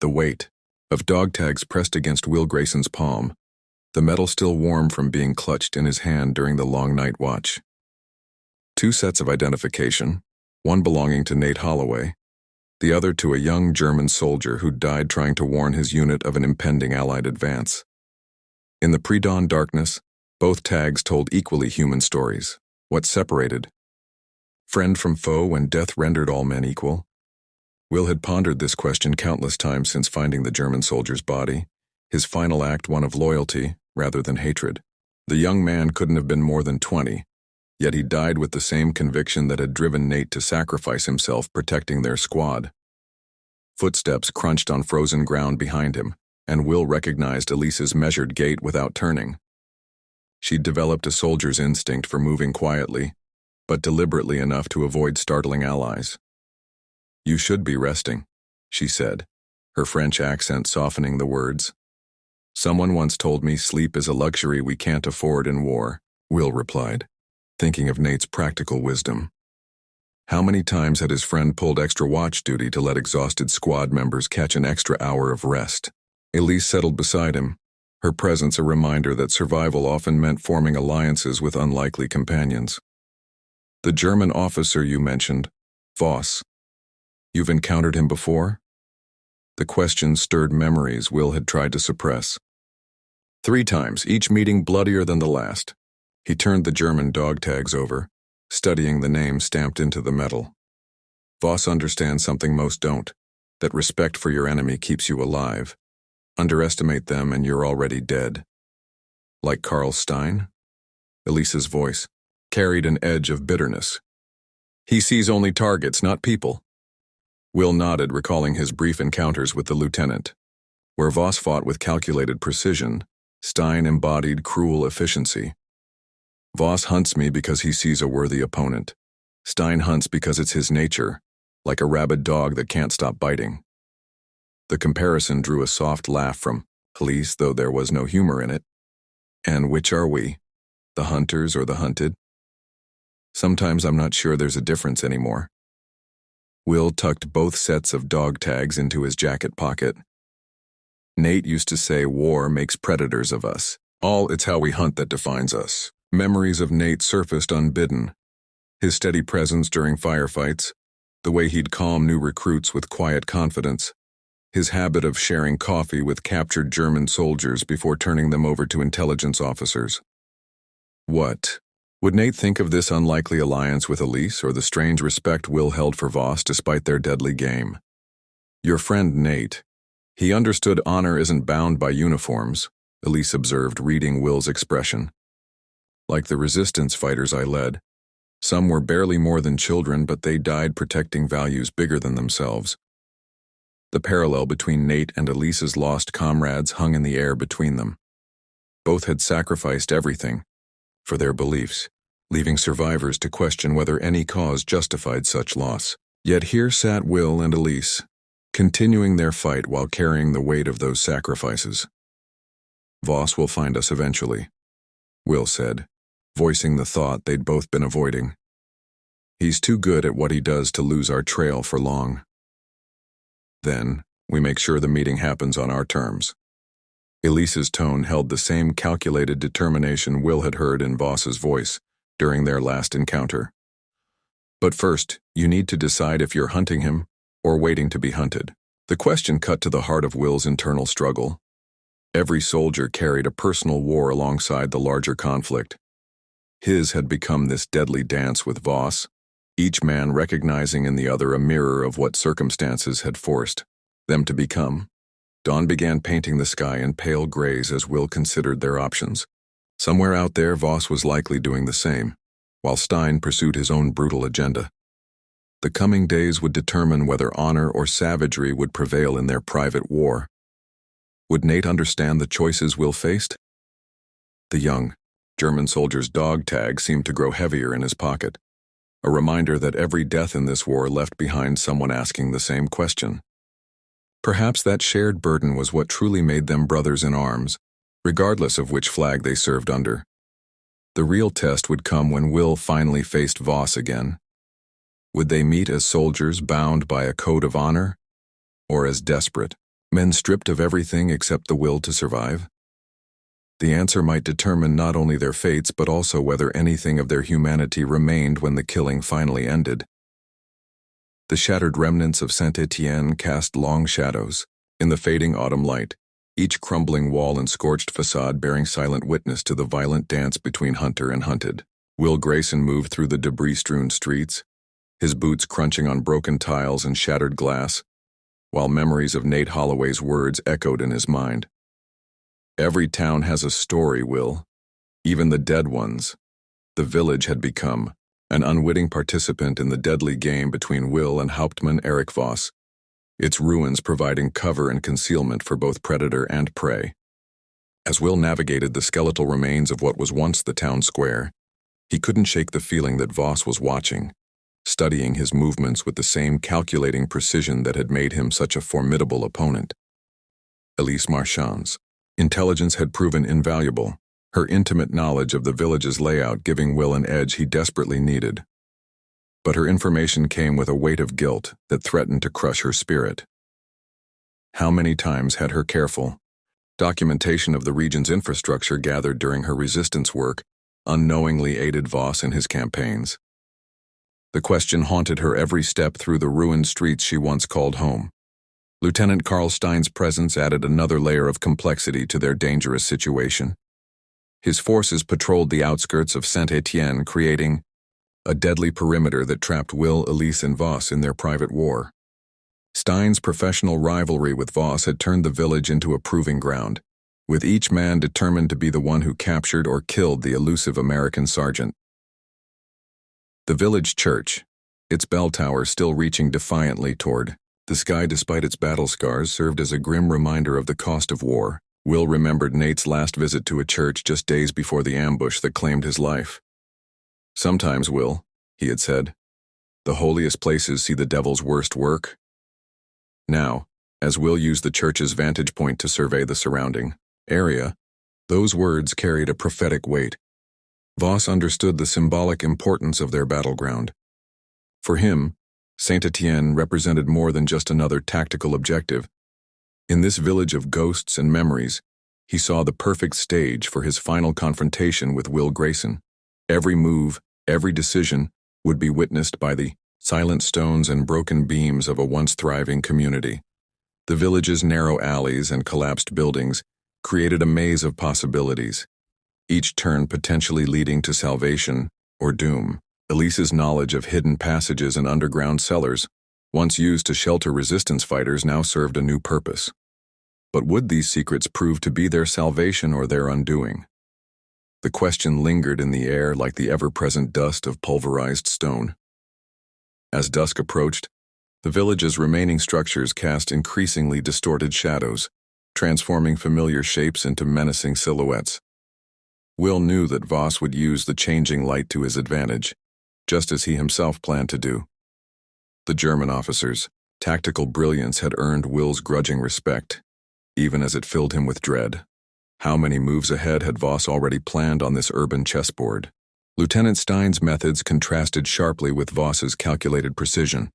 [SPEAKER 1] The weight of dog tags pressed against Will Grayson's palm, the metal still warm from being clutched in his hand during the long night watch. 2 sets of identification, one belonging to Nate Holloway, the other to a young German soldier who died trying to warn his unit of an impending Allied advance. In the pre-dawn darkness, both tags told equally human stories. What separated? Friend from foe when death rendered all men equal? Will had pondered this question countless times since finding the German soldier's body, his final act one of loyalty rather than hatred. The young man couldn't have been more than 20, yet he died with the same conviction that had driven Nate to sacrifice himself protecting their squad. Footsteps crunched on frozen ground behind him, and Will recognized Elise's measured gait without turning. She'd developed a soldier's instinct for moving quietly, but deliberately enough to avoid startling allies. "You should be resting," she said, her French accent softening the words. "Someone once told me sleep is a luxury we can't afford in war," Will replied, thinking of Nate's practical wisdom. How many times had his friend pulled extra watch duty to let exhausted squad members catch an extra hour of rest? Elise settled beside him, her presence a reminder that survival often meant forming alliances with unlikely companions. "The German officer you mentioned, Voss. You've encountered him before?" The question stirred memories Will had tried to suppress. 3 times, each meeting bloodier than the last. He turned the German dog tags over, studying the name stamped into the metal. "Voss understands something most don't, that respect for your enemy keeps you alive. Underestimate them and you're already dead." "Like Karl Stein?" Elise's voice carried an edge of bitterness. "He sees only targets, not people." Will nodded, recalling his brief encounters with the lieutenant. Where Voss fought with calculated precision, Stein embodied cruel efficiency. "Voss hunts me because he sees a worthy opponent. Stein hunts because it's his nature, like a rabid dog that can't stop biting." The comparison drew a soft laugh from Elise, though there was no humor in it. "And which are we? The hunters or the hunted? Sometimes I'm not sure there's a difference anymore." Will tucked both sets of dog tags into his jacket pocket. "Nate used to say war makes predators of us. It's how we hunt that defines us." Memories of Nate surfaced unbidden. His steady presence during firefights, the way he'd calm new recruits with quiet confidence, his habit of sharing coffee with captured German soldiers before turning them over to intelligence officers. What? Would Nate think of this unlikely alliance with Elise or the strange respect Will held for Voss despite their deadly game? "Your friend Nate. He understood honor isn't bound by uniforms, Elise observed, reading Will's expression. Like the resistance fighters I led. Some were barely more than children, but they died protecting values bigger than themselves. The parallel between Nate and Elise's lost comrades hung in the air between them. Both had sacrificed everything for their beliefs, leaving survivors to question whether any cause justified such loss. Yet here sat Will and Elise, continuing their fight while carrying the weight of those sacrifices. "Voss will find us eventually," Will said, voicing the thought they'd both been avoiding. "He's too good at what he does to lose our trail for long. Then, we make sure the meeting happens on our terms." Elise's tone held the same calculated determination Will had heard in Voss's voice during their last encounter. "But first, you need to decide if you're hunting him or waiting to be hunted." The question cut to the heart of Will's internal struggle. Every soldier carried a personal war alongside the larger conflict. His had become this deadly dance with Voss, each man recognizing in the other a mirror of what circumstances had forced them to become. Dawn began painting the sky in pale grays as Will considered their options. Somewhere out there, Voss was likely doing the same, while Stein pursued his own brutal agenda. The coming days would determine whether honor or savagery would prevail in their private war. Would Nate understand the choices Will faced? The young German soldier's dog tag seemed to grow heavier in his pocket, a reminder that every death in this war left behind someone asking the same question. Perhaps that shared burden was what truly made them brothers in arms, regardless of which flag they served under. The real test would come when Will finally faced Voss again. Would they meet as soldiers bound by a code of honor, or as desperate men stripped of everything except the will to survive? The answer might determine not only their fates but also whether anything of their humanity remained when the killing finally ended. The shattered remnants of Saint-Étienne cast long shadows in the fading autumn light, each crumbling wall and scorched facade bearing silent witness to the violent dance between hunter and hunted. Will Grayson moved through the debris-strewn streets, his boots crunching on broken tiles and shattered glass, while memories of Nate Holloway's words echoed in his mind. "Every town has a story, Will, even the dead ones." The village had become an unwitting participant in the deadly game between Will and Hauptmann Erich Voss, its ruins providing cover and concealment for both predator and prey. As Will navigated the skeletal remains of what was once the town square, he couldn't shake the feeling that Voss was watching, studying his movements with the same calculating precision that had made him such a formidable opponent. Elise Marchand's intelligence had proven invaluable, her intimate knowledge of the village's layout giving Will an edge he desperately needed. But her information came with a weight of guilt that threatened to crush her spirit. How many times had her careful documentation of the region's infrastructure gathered during her resistance work unknowingly aided Voss in his campaigns? The question haunted her every step through the ruined streets she once called home. Lieutenant Karl Stein's presence added another layer of complexity to their dangerous situation. His forces patrolled the outskirts of Saint-Étienne, creating a deadly perimeter that trapped Will, Elise, and Voss in their private war. Stein's professional rivalry with Voss had turned the village into a proving ground, with each man determined to be the one who captured or killed the elusive American sergeant. The village church, its bell tower still reaching defiantly toward the sky despite its battle scars, served as a grim reminder of the cost of war. Will remembered Nate's last visit to a church just days before the ambush that claimed his life. "Sometimes, Will," he had said, "the holiest places see the devil's worst work." Now, as Will used the church's vantage point to survey the surrounding area, those words carried a prophetic weight. Voss understood the symbolic importance of their battleground. For him, Saint-Étienne represented more than just another tactical objective. In this village of ghosts and memories, he saw the perfect stage for his final confrontation with Will Grayson. Every move, every decision, would be witnessed by the silent stones and broken beams of a once thriving community. The village's narrow alleys and collapsed buildings created a maze of possibilities, each turn potentially leading to salvation or doom. Elise's knowledge of hidden passages and underground cellars, once used to shelter resistance fighters, now served a new purpose. But would these secrets prove to be their salvation or their undoing? The question lingered in the air like the ever-present dust of pulverized stone. As dusk approached, the village's remaining structures cast increasingly distorted shadows, transforming familiar shapes into menacing silhouettes. Will knew that Voss would use the changing light to his advantage, just as he himself planned to do. The German officer's tactical brilliance had earned Will's grudging respect, even as it filled him with dread. How many moves ahead had Voss already planned on this urban chessboard? Lieutenant Stein's methods contrasted sharply with Voss's calculated precision.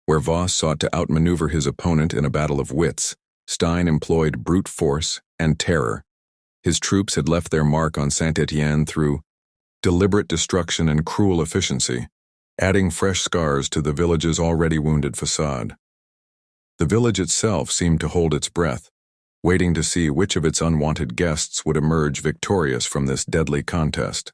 [SPEAKER 1] Where Voss sought to outmaneuver his opponent in a battle of wits, Stein employed brute force and terror. His troops had left their mark on Saint-Étienne through deliberate destruction and cruel efficiency, adding fresh scars to the village's already wounded facade. The village itself seemed to hold its breath, waiting to see which of its unwanted guests would emerge victorious from this deadly contest.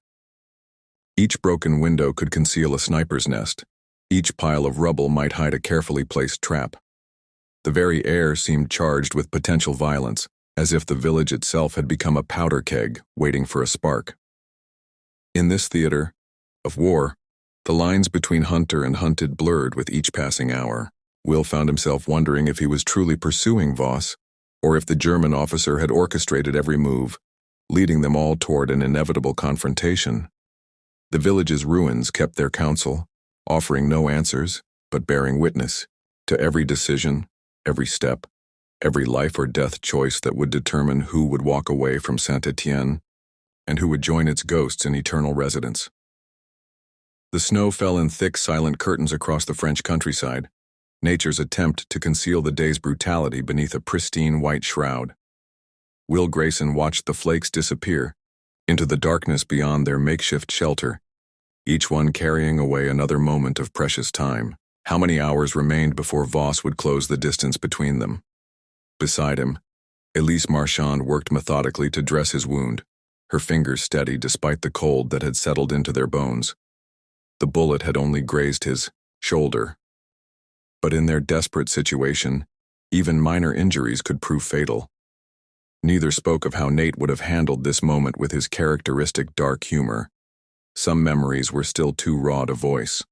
[SPEAKER 1] Each broken window could conceal a sniper's nest. Each pile of rubble might hide a carefully placed trap. The very air seemed charged with potential violence, as if the village itself had become a powder keg waiting for a spark. In this theater of war, the lines between hunter and hunted blurred with each passing hour. Will found himself wondering if he was truly pursuing Voss, or if the German officer had orchestrated every move, leading them all toward an inevitable confrontation. The village's ruins kept their counsel, offering no answers, but bearing witness to every decision, every step, every life or death choice that would determine who would walk away from Saint-Étienne and who would join its ghosts in eternal residence. The snow fell in thick, silent curtains across the French countryside, nature's attempt to conceal the day's brutality beneath a pristine white shroud. Will Grayson watched the flakes disappear into the darkness beyond their makeshift shelter, each one carrying away another moment of precious time. How many hours remained before Voss would close the distance between them? Beside him, Elise Marchand worked methodically to dress his wound, her fingers steady despite the cold that had settled into their bones. The bullet had only grazed his shoulder. But in their desperate situation, even minor injuries could prove fatal. Neither spoke of how Nate would have handled this moment with his characteristic dark humor. Some memories were still too raw to voice.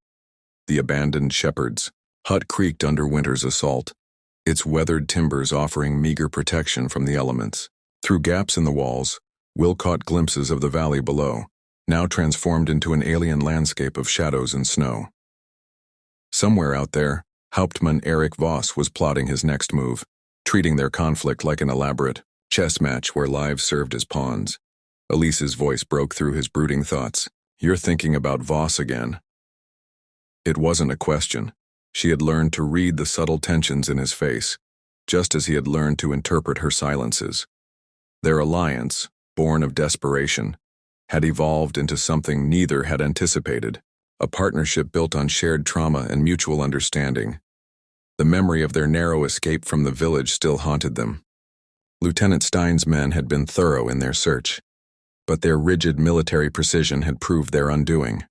[SPEAKER 1] The abandoned shepherd's hut creaked under winter's assault, its weathered timbers offering meager protection from the elements. Through gaps in the walls, Will caught glimpses of the valley below, now transformed into an alien landscape of shadows and snow. Somewhere out there, Hauptmann Erich Voss was plotting his next move, treating their conflict like an elaborate chess match where lives served as pawns. Elise's voice broke through his brooding thoughts. "You're thinking about Voss again." It wasn't a question. She had learned to read the subtle tensions in his face, just as he had learned to interpret her silences. Their alliance, born of desperation, had evolved into something neither had anticipated. A partnership built on shared trauma and mutual understanding. The memory of their narrow escape from the village still haunted them. Lieutenant Stein's men had been thorough in their search, but their rigid military precision had proved their undoing.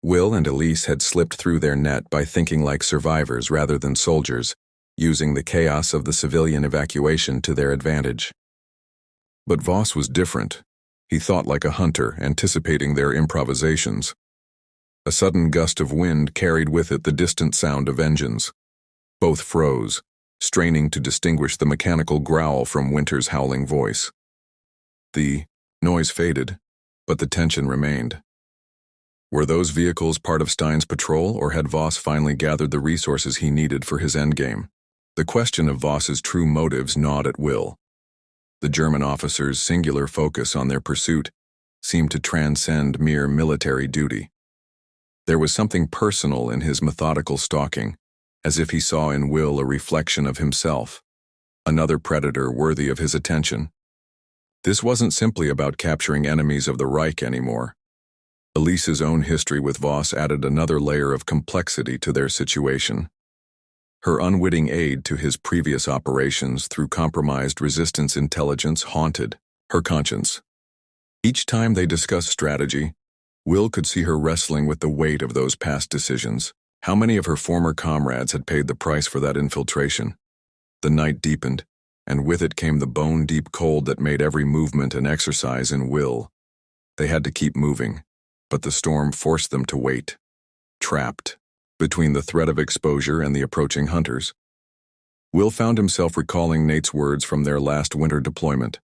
[SPEAKER 1] Will and Elise had slipped through their net by thinking like survivors rather than soldiers, using the chaos of the civilian evacuation to their advantage. But Voss was different. He thought like a hunter, anticipating their improvisations. A sudden gust of wind carried with it the distant sound of engines. Both froze, straining to distinguish the mechanical growl from Winter's howling voice. The noise faded, but the tension remained. Were those vehicles part of Stein's patrol, or had Voss finally gathered the resources he needed for his endgame? The question of Voss's true motives gnawed at Will. The German officer's singular focus on their pursuit seemed to transcend mere military duty. There was something personal in his methodical stalking, as if he saw in Will a reflection of himself, another predator worthy of his attention. This wasn't simply about capturing enemies of the Reich anymore. Elise's own history with Voss added another layer of complexity to their situation. Her unwitting aid to his previous operations through compromised resistance intelligence haunted her conscience. Each time they discussed strategy, Will could see her wrestling with the weight of those past decisions. How many of her former comrades had paid the price for that infiltration? The night deepened, and with it came the bone-deep cold that made every movement an exercise in will. They had to keep moving, but the storm forced them to wait, trapped, between the threat of exposure and the approaching hunters. Will found himself recalling Nate's words from their last winter deployment.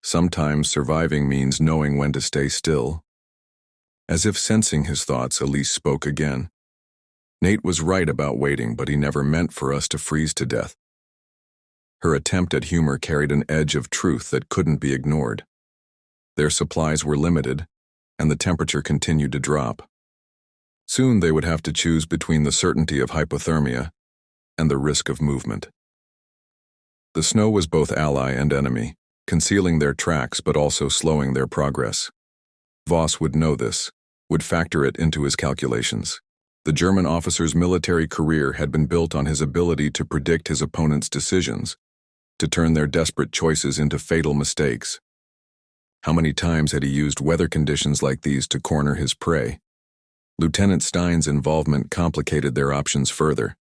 [SPEAKER 1] Sometimes surviving means knowing when to stay still. As if sensing his thoughts, Elise spoke again. Nate was right about waiting, but he never meant for us to freeze to death. Her attempt at humor carried an edge of truth that couldn't be ignored. Their supplies were limited, and the temperature continued to drop. Soon they would have to choose between the certainty of hypothermia and the risk of movement. The snow was both ally and enemy, concealing their tracks but also slowing their progress. Voss would know this, would factor it into his calculations. The German officer's military career had been built on his ability to predict his opponent's decisions, to turn their desperate choices into fatal mistakes. How many times had he used weather conditions like these to corner his prey? Lieutenant Stein's involvement complicated their options further.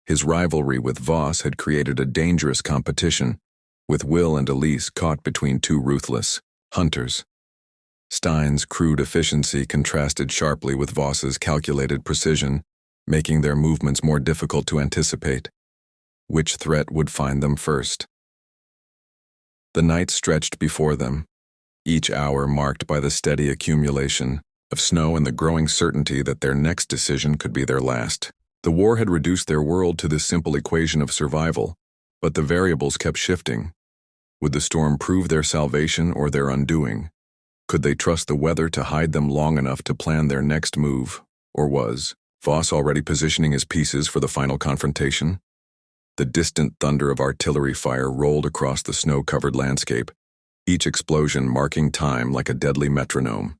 [SPEAKER 1] His rivalry with Voss had created a dangerous competition, with Will and Elise caught between two ruthless hunters. Stein's crude efficiency contrasted sharply with Voss's calculated precision, making their movements more difficult to anticipate. Which threat would find them first? The night stretched before them, each hour marked by the steady accumulation of snow and the growing certainty that their next decision could be their last. The war had reduced their world to this simple equation of survival, but the variables kept shifting. Would the storm prove their salvation or their undoing? Could they trust the weather to hide them long enough to plan their next move, or was Voss already positioning his pieces for the final confrontation? The distant thunder of artillery fire rolled across the snow-covered landscape, each explosion marking time like a deadly metronome.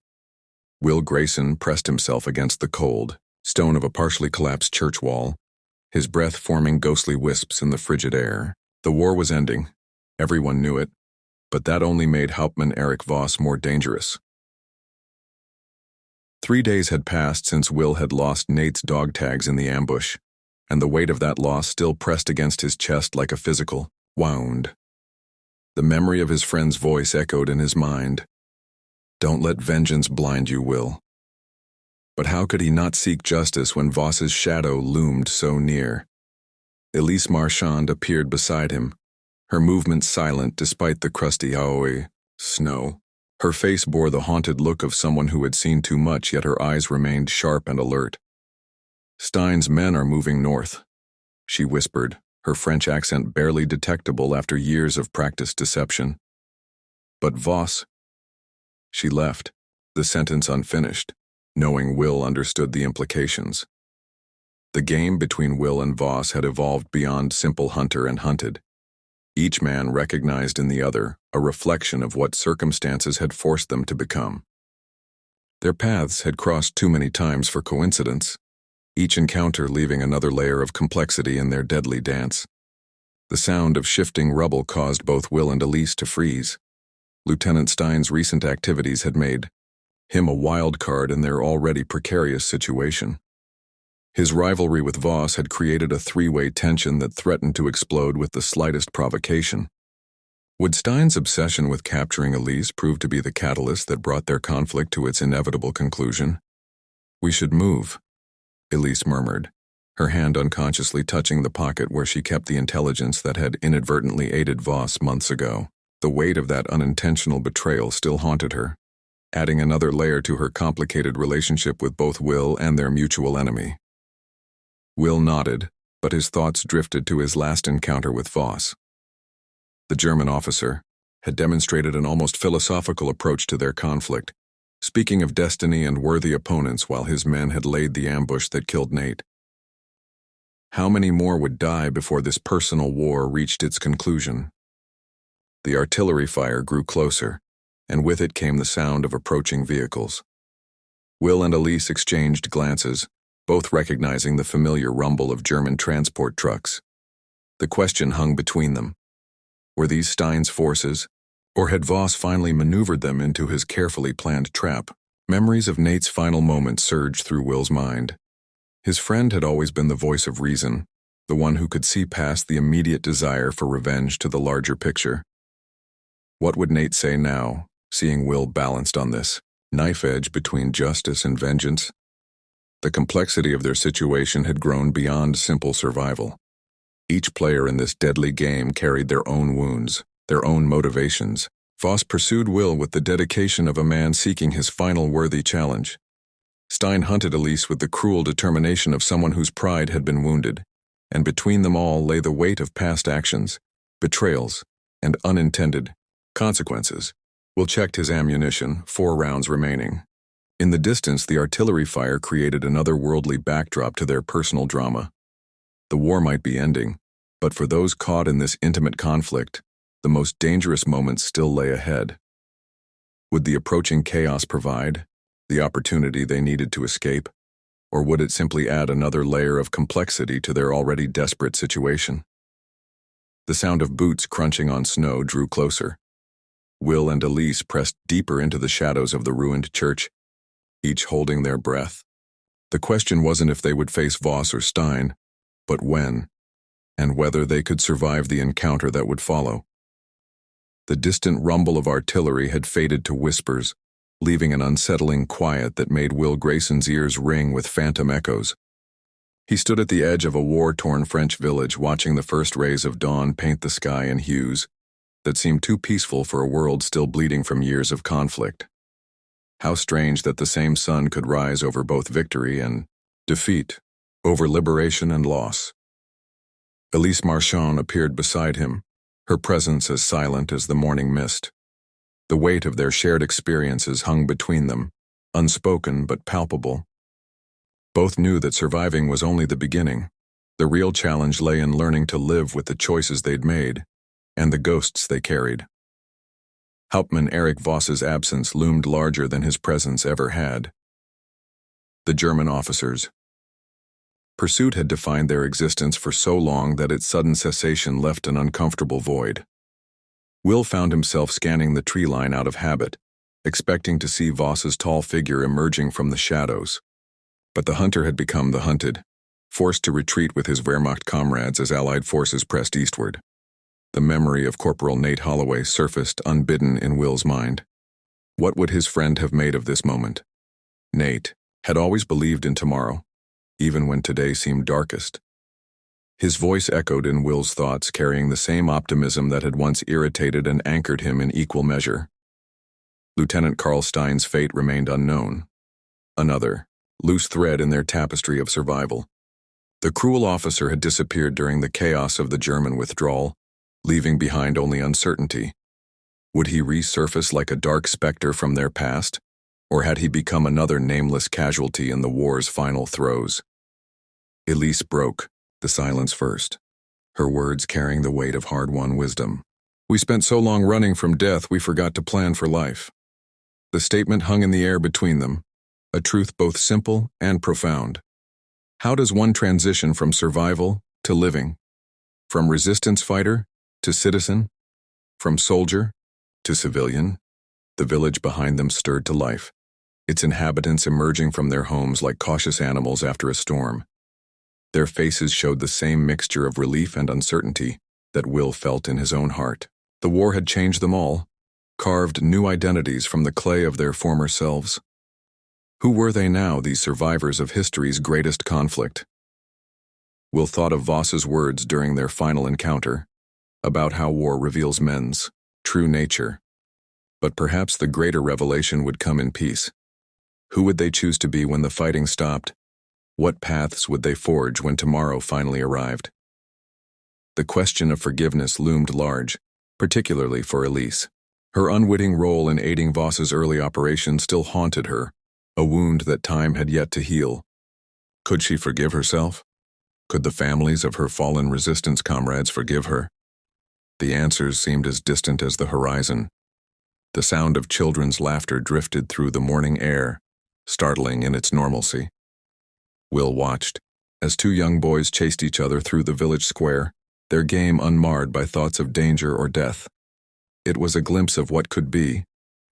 [SPEAKER 1] Will Grayson pressed himself against the cold stone of a partially collapsed church wall, his breath forming ghostly wisps in the frigid air. The war was ending. Everyone knew it, but that only made Hauptmann Erich Voss more dangerous. 3 days had passed since Will had lost Nate's dog tags in the ambush, and the weight of that loss still pressed against his chest like a physical wound. The memory of his friend's voice echoed in his mind. Don't let vengeance blind you, Will. But how could he not seek justice when Voss's shadow loomed so near? Elise Marchand appeared beside him, her movements silent despite the crusty Aoi snow. Her face bore the haunted look of someone who had seen too much, yet her eyes remained sharp and alert. Stein's men are moving north, she whispered, her French accent barely detectable after years of practiced deception. But Voss... She left, the sentence unfinished, knowing Will understood the implications. The game between Will and Voss had evolved beyond simple hunter and hunted. Each man recognized in the other a reflection of what circumstances had forced them to become. Their paths had crossed too many times for coincidence, each encounter leaving another layer of complexity in their deadly dance. The sound of shifting rubble caused both Will and Elise to freeze. Lieutenant Stein's recent activities had made him a wild card in their already precarious situation. His rivalry with Voss had created a three-way tension that threatened to explode with the slightest provocation. Would Stein's obsession with capturing Elise prove to be the catalyst that brought their conflict to its inevitable conclusion? We should move, Elise murmured, her hand unconsciously touching the pocket where she kept the intelligence that had inadvertently aided Voss months ago. The weight of that unintentional betrayal still haunted her, adding another layer to her complicated relationship with both Will and their mutual enemy. Will nodded, but his thoughts drifted to his last encounter with Voss. The German officer had demonstrated an almost philosophical approach to their conflict, speaking of destiny and worthy opponents while his men had laid the ambush that killed Nate. How many more would die before this personal war reached its conclusion? The artillery fire grew closer, and with it came the sound of approaching vehicles. Will and Elise exchanged glances, both recognizing the familiar rumble of German transport trucks. The question hung between them. Were these Stein's forces, or had Voss finally maneuvered them into his carefully planned trap? Memories of Nate's final moments surged through Will's mind. His friend had always been the voice of reason, the one who could see past the immediate desire for revenge to the larger picture. What would Nate say now, seeing Will balanced on this knife edge between justice and vengeance? The complexity of their situation had grown beyond simple survival. Each player in this deadly game carried their own wounds, their own motivations. Voss pursued Will with the dedication of a man seeking his final worthy challenge. Stein hunted Elise with the cruel determination of someone whose pride had been wounded, and between them all lay the weight of past actions, betrayals, and unintended consequences. Will checked his ammunition, 4 rounds remaining. In the distance, the artillery fire created another worldly backdrop to their personal drama. The war might be ending, but for those caught in this intimate conflict, the most dangerous moments still lay ahead. Would the approaching chaos provide the opportunity they needed to escape, or would it simply add another layer of complexity to their already desperate situation? The sound of boots crunching on snow drew closer. Will and Elise pressed deeper into the shadows of the ruined church, each holding their breath. The question wasn't if they would face Voss or Stein, but when, and whether they could survive the encounter that would follow. The distant rumble of artillery had faded to whispers, leaving an unsettling quiet that made Will Grayson's ears ring with phantom echoes. He stood at the edge of a war-torn French village, watching the first rays of dawn paint the sky in hues that seemed too peaceful for a world still bleeding from years of conflict. How strange that the same sun could rise over both victory and defeat, over liberation and loss. Elise Marchand appeared beside him, her presence as silent as the morning mist. The weight of their shared experiences hung between them, unspoken but palpable. Both knew that surviving was only the beginning. The real challenge lay in learning to live with the choices they'd made, and the ghosts they carried. Hauptmann Erich Voss's absence loomed larger than his presence ever had. The German officers. Pursuit had defined their existence for so long that its sudden cessation left an uncomfortable void. Will found himself scanning the tree line out of habit, expecting to see Voss's tall figure emerging from the shadows. But the hunter had become the hunted, forced to retreat with his Wehrmacht comrades as Allied forces pressed eastward. The memory of Corporal Nate Holloway surfaced unbidden in Will's mind. What would his friend have made of this moment? Nate had always believed in tomorrow, even when today seemed darkest. His voice echoed in Will's thoughts, carrying the same optimism that had once irritated and anchored him in equal measure. Lieutenant Karl Stein's fate remained unknown. Another loose thread in their tapestry of survival. The cruel officer had disappeared during the chaos of the German withdrawal, leaving behind only uncertainty. Would he resurface like a dark specter from their past, or had he become another nameless casualty in the war's final throes? Elise broke the silence first, her words carrying the weight of hard-won wisdom. "We spent so long running from death we forgot to plan for life." The statement hung in the air between them, a truth both simple and profound. How does one transition from survival to living? From resistance fighter to citizen? From soldier to civilian? The village behind them stirred to life, its inhabitants emerging from their homes like cautious animals after a storm. Their faces showed the same mixture of relief and uncertainty that Will felt in his own heart. The war had changed them all, carved new identities from the clay of their former selves. Who were they now, these survivors of history's greatest conflict? Will thought of Voss's words during their final encounter, about how war reveals men's true nature. But perhaps the greater revelation would come in peace. Who would they choose to be when the fighting stopped? What paths would they forge when tomorrow finally arrived? The question of forgiveness loomed large, particularly for Elise. Her unwitting role in aiding Voss's early operation still haunted her, a wound that time had yet to heal. Could she forgive herself? Could the families of her fallen resistance comrades forgive her? The answers seemed as distant as the horizon. The sound of children's laughter drifted through the morning air, startling in its normalcy. Will watched as 2 young boys chased each other through the village square, their game unmarred by thoughts of danger or death. It was a glimpse of what could be,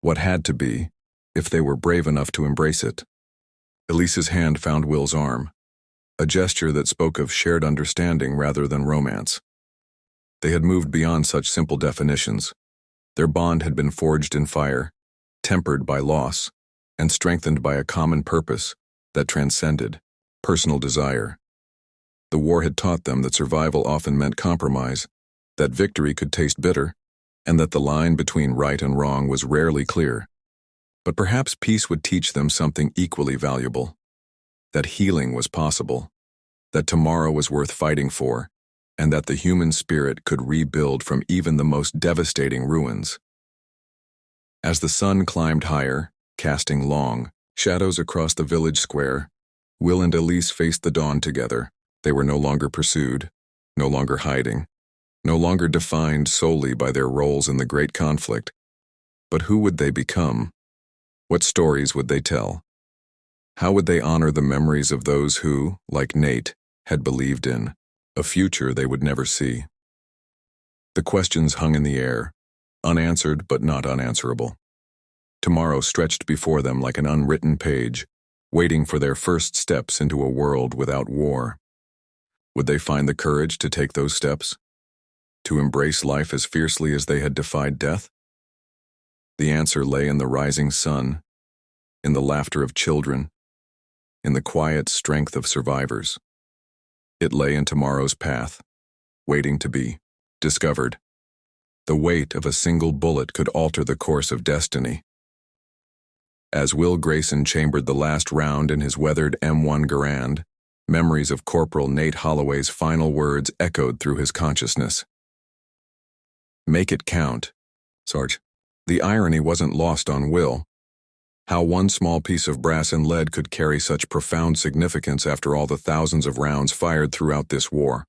[SPEAKER 1] what had to be, if they were brave enough to embrace it. Elise's hand found Will's arm. a gesture that spoke of shared understanding rather than romance. They had moved beyond such simple definitions. Their bond had been forged in fire, tempered by loss, and strengthened by a common purpose that transcended personal desire. The war had taught them that survival often meant compromise, that victory could taste bitter, and that the line between right and wrong was rarely clear. But perhaps peace would teach them something equally valuable, that healing was possible, that tomorrow was worth fighting for, and that the human spirit could rebuild from even the most devastating ruins. As the sun climbed higher, casting long shadows across the village square, Will and Elise faced the dawn together. They were no longer pursued, no longer hiding, no longer defined solely by their roles in the great conflict. But who would they become? What stories would they tell? How would they honor the memories of those who, like Nate, had believed in a future they would never see? The questions hung in the air, unanswered but not unanswerable. Tomorrow stretched before them like an unwritten page, waiting for their first steps into a world without war. Would they find the courage to take those steps? To embrace life as fiercely as they had defied death? The answer lay in the rising sun, in the laughter of children, in the quiet strength of survivors. It lay in tomorrow's path, waiting to be discovered. The weight of a single bullet could alter the course of destiny. As Will Grayson chambered the last round in his weathered M1 Garand, memories of Corporal Nate Holloway's final words echoed through his consciousness. "Make it count, Sarge." The irony wasn't lost on Will. How one small piece of brass and lead could carry such profound significance after all the thousands of rounds fired throughout this war.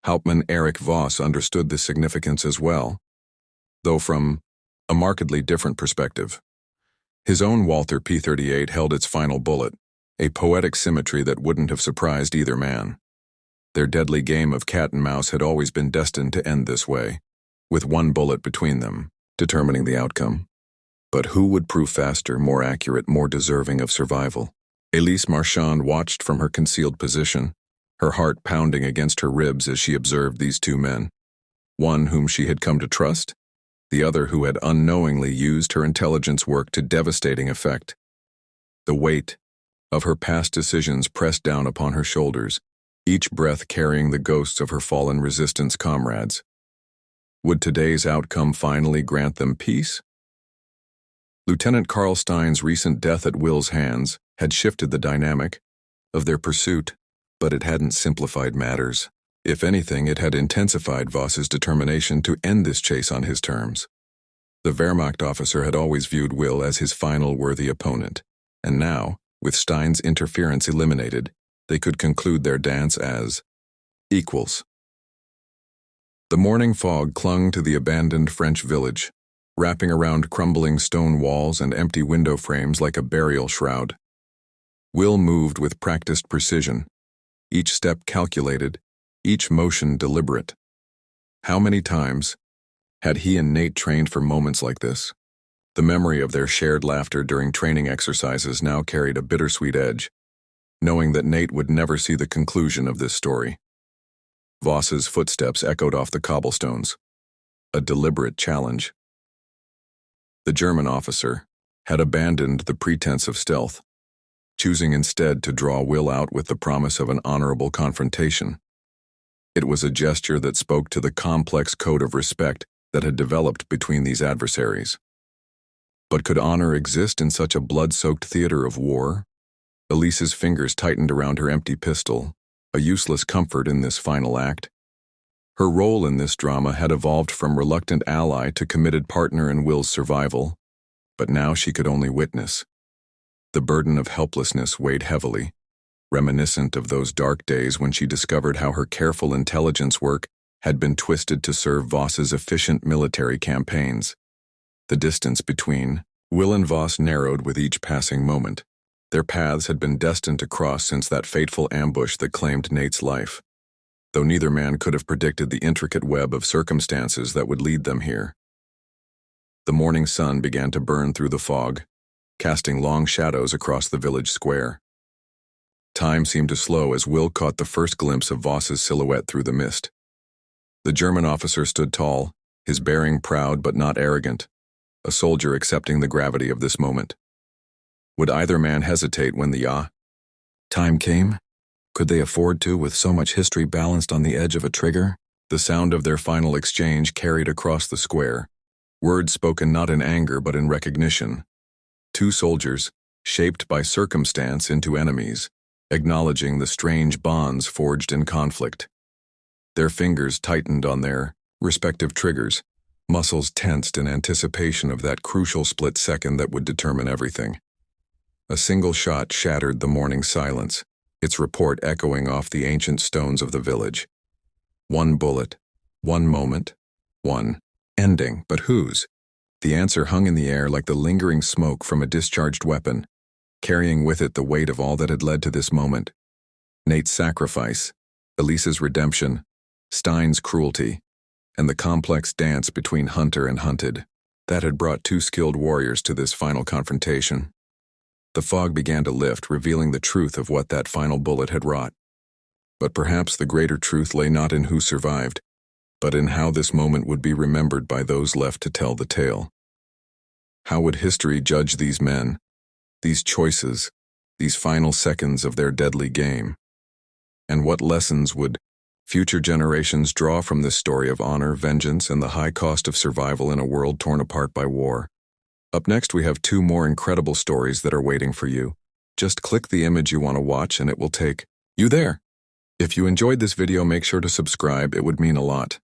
[SPEAKER 1] Hauptmann Erich Voss understood this significance as well, though from a markedly different perspective. His own Walther P-38 held its final bullet, a poetic symmetry that wouldn't have surprised either man. Their deadly game of cat and mouse had always been destined to end this way, with one bullet between them, determining the outcome. But who would prove faster, more accurate, more deserving of survival? Elise Marchand watched from her concealed position, her heart pounding against her ribs as she observed these two men, one whom she had come to trust, the other who had unknowingly used her intelligence work to devastating effect. The weight of her past decisions pressed down upon her shoulders, each breath carrying the ghosts of her fallen resistance comrades. Would today's outcome finally grant them peace? Lieutenant Carl Stein's recent death at Will's hands had shifted the dynamic of their pursuit, but it hadn't simplified matters. If anything, it had intensified Voss's determination to end this chase on his terms. The Wehrmacht officer had always viewed Will as his final worthy opponent, and now, with Stein's interference eliminated, they could conclude their dance as equals. The morning fog clung to the abandoned French village, wrapping around crumbling stone walls and empty window frames like a burial shroud. Will moved with practiced precision, each step calculated, each motion deliberate. How many times had he and Nate trained for moments like this? The memory of their shared laughter during training exercises now carried a bittersweet edge, knowing that Nate would never see the conclusion of this story. Voss's footsteps echoed off the cobblestones, a deliberate challenge. The German officer had abandoned the pretense of stealth, choosing instead to draw Will out with the promise of an honorable confrontation. It was a gesture that spoke to the complex code of respect that had developed between these adversaries. But could honor exist in such a blood-soaked theater of war? Elise's fingers tightened around her empty pistol, a useless comfort in this final act. Her role in this drama had evolved from reluctant ally to committed partner in Will's survival, but now she could only witness. The burden of helplessness weighed heavily, reminiscent of those dark days when she discovered how her careful intelligence work had been twisted to serve Voss's efficient military campaigns. The distance between Will and Voss narrowed with each passing moment. Their paths had been destined to cross since that fateful ambush that claimed Nate's life, though neither man could have predicted the intricate web of circumstances that would lead them here. The morning sun began to burn through the fog, casting long shadows across the village square. Time seemed to slow as Will caught the first glimpse of Voss's silhouette through the mist. The German officer stood tall, his bearing proud but not arrogant, a soldier accepting the gravity of this moment. Would either man hesitate when the time came? Could they afford to, with so much history balanced on the edge of a trigger? The sound of their final exchange carried across the square, words spoken not in anger but in recognition. Two soldiers, shaped by circumstance into enemies, acknowledging the strange bonds forged in conflict. Their fingers tightened on their respective triggers, muscles tensed in anticipation of that crucial split second that would determine everything. A single shot shattered the morning silence, its report echoing off the ancient stones of the village. One bullet, one moment, one ending, but whose? The answer hung in the air like the lingering smoke from a discharged weapon, carrying with it the weight of all that had led to this moment. Nate's sacrifice, Elise's redemption, Stein's cruelty, and the complex dance between hunter and hunted, that had brought two skilled warriors to this final confrontation. The fog began to lift, revealing the truth of what that final bullet had wrought. But perhaps the greater truth lay not in who survived, but in how this moment would be remembered by those left to tell the tale. How would history judge these men, these choices, these final seconds of their deadly game? And what lessons would future generations draw from this story of honor, vengeance, and the high cost of survival in a world torn apart by war? Up next, we have two more incredible stories that are waiting for you. Just click the image you want to watch and it will take you there. If you enjoyed this video, make sure to subscribe. It would mean a lot.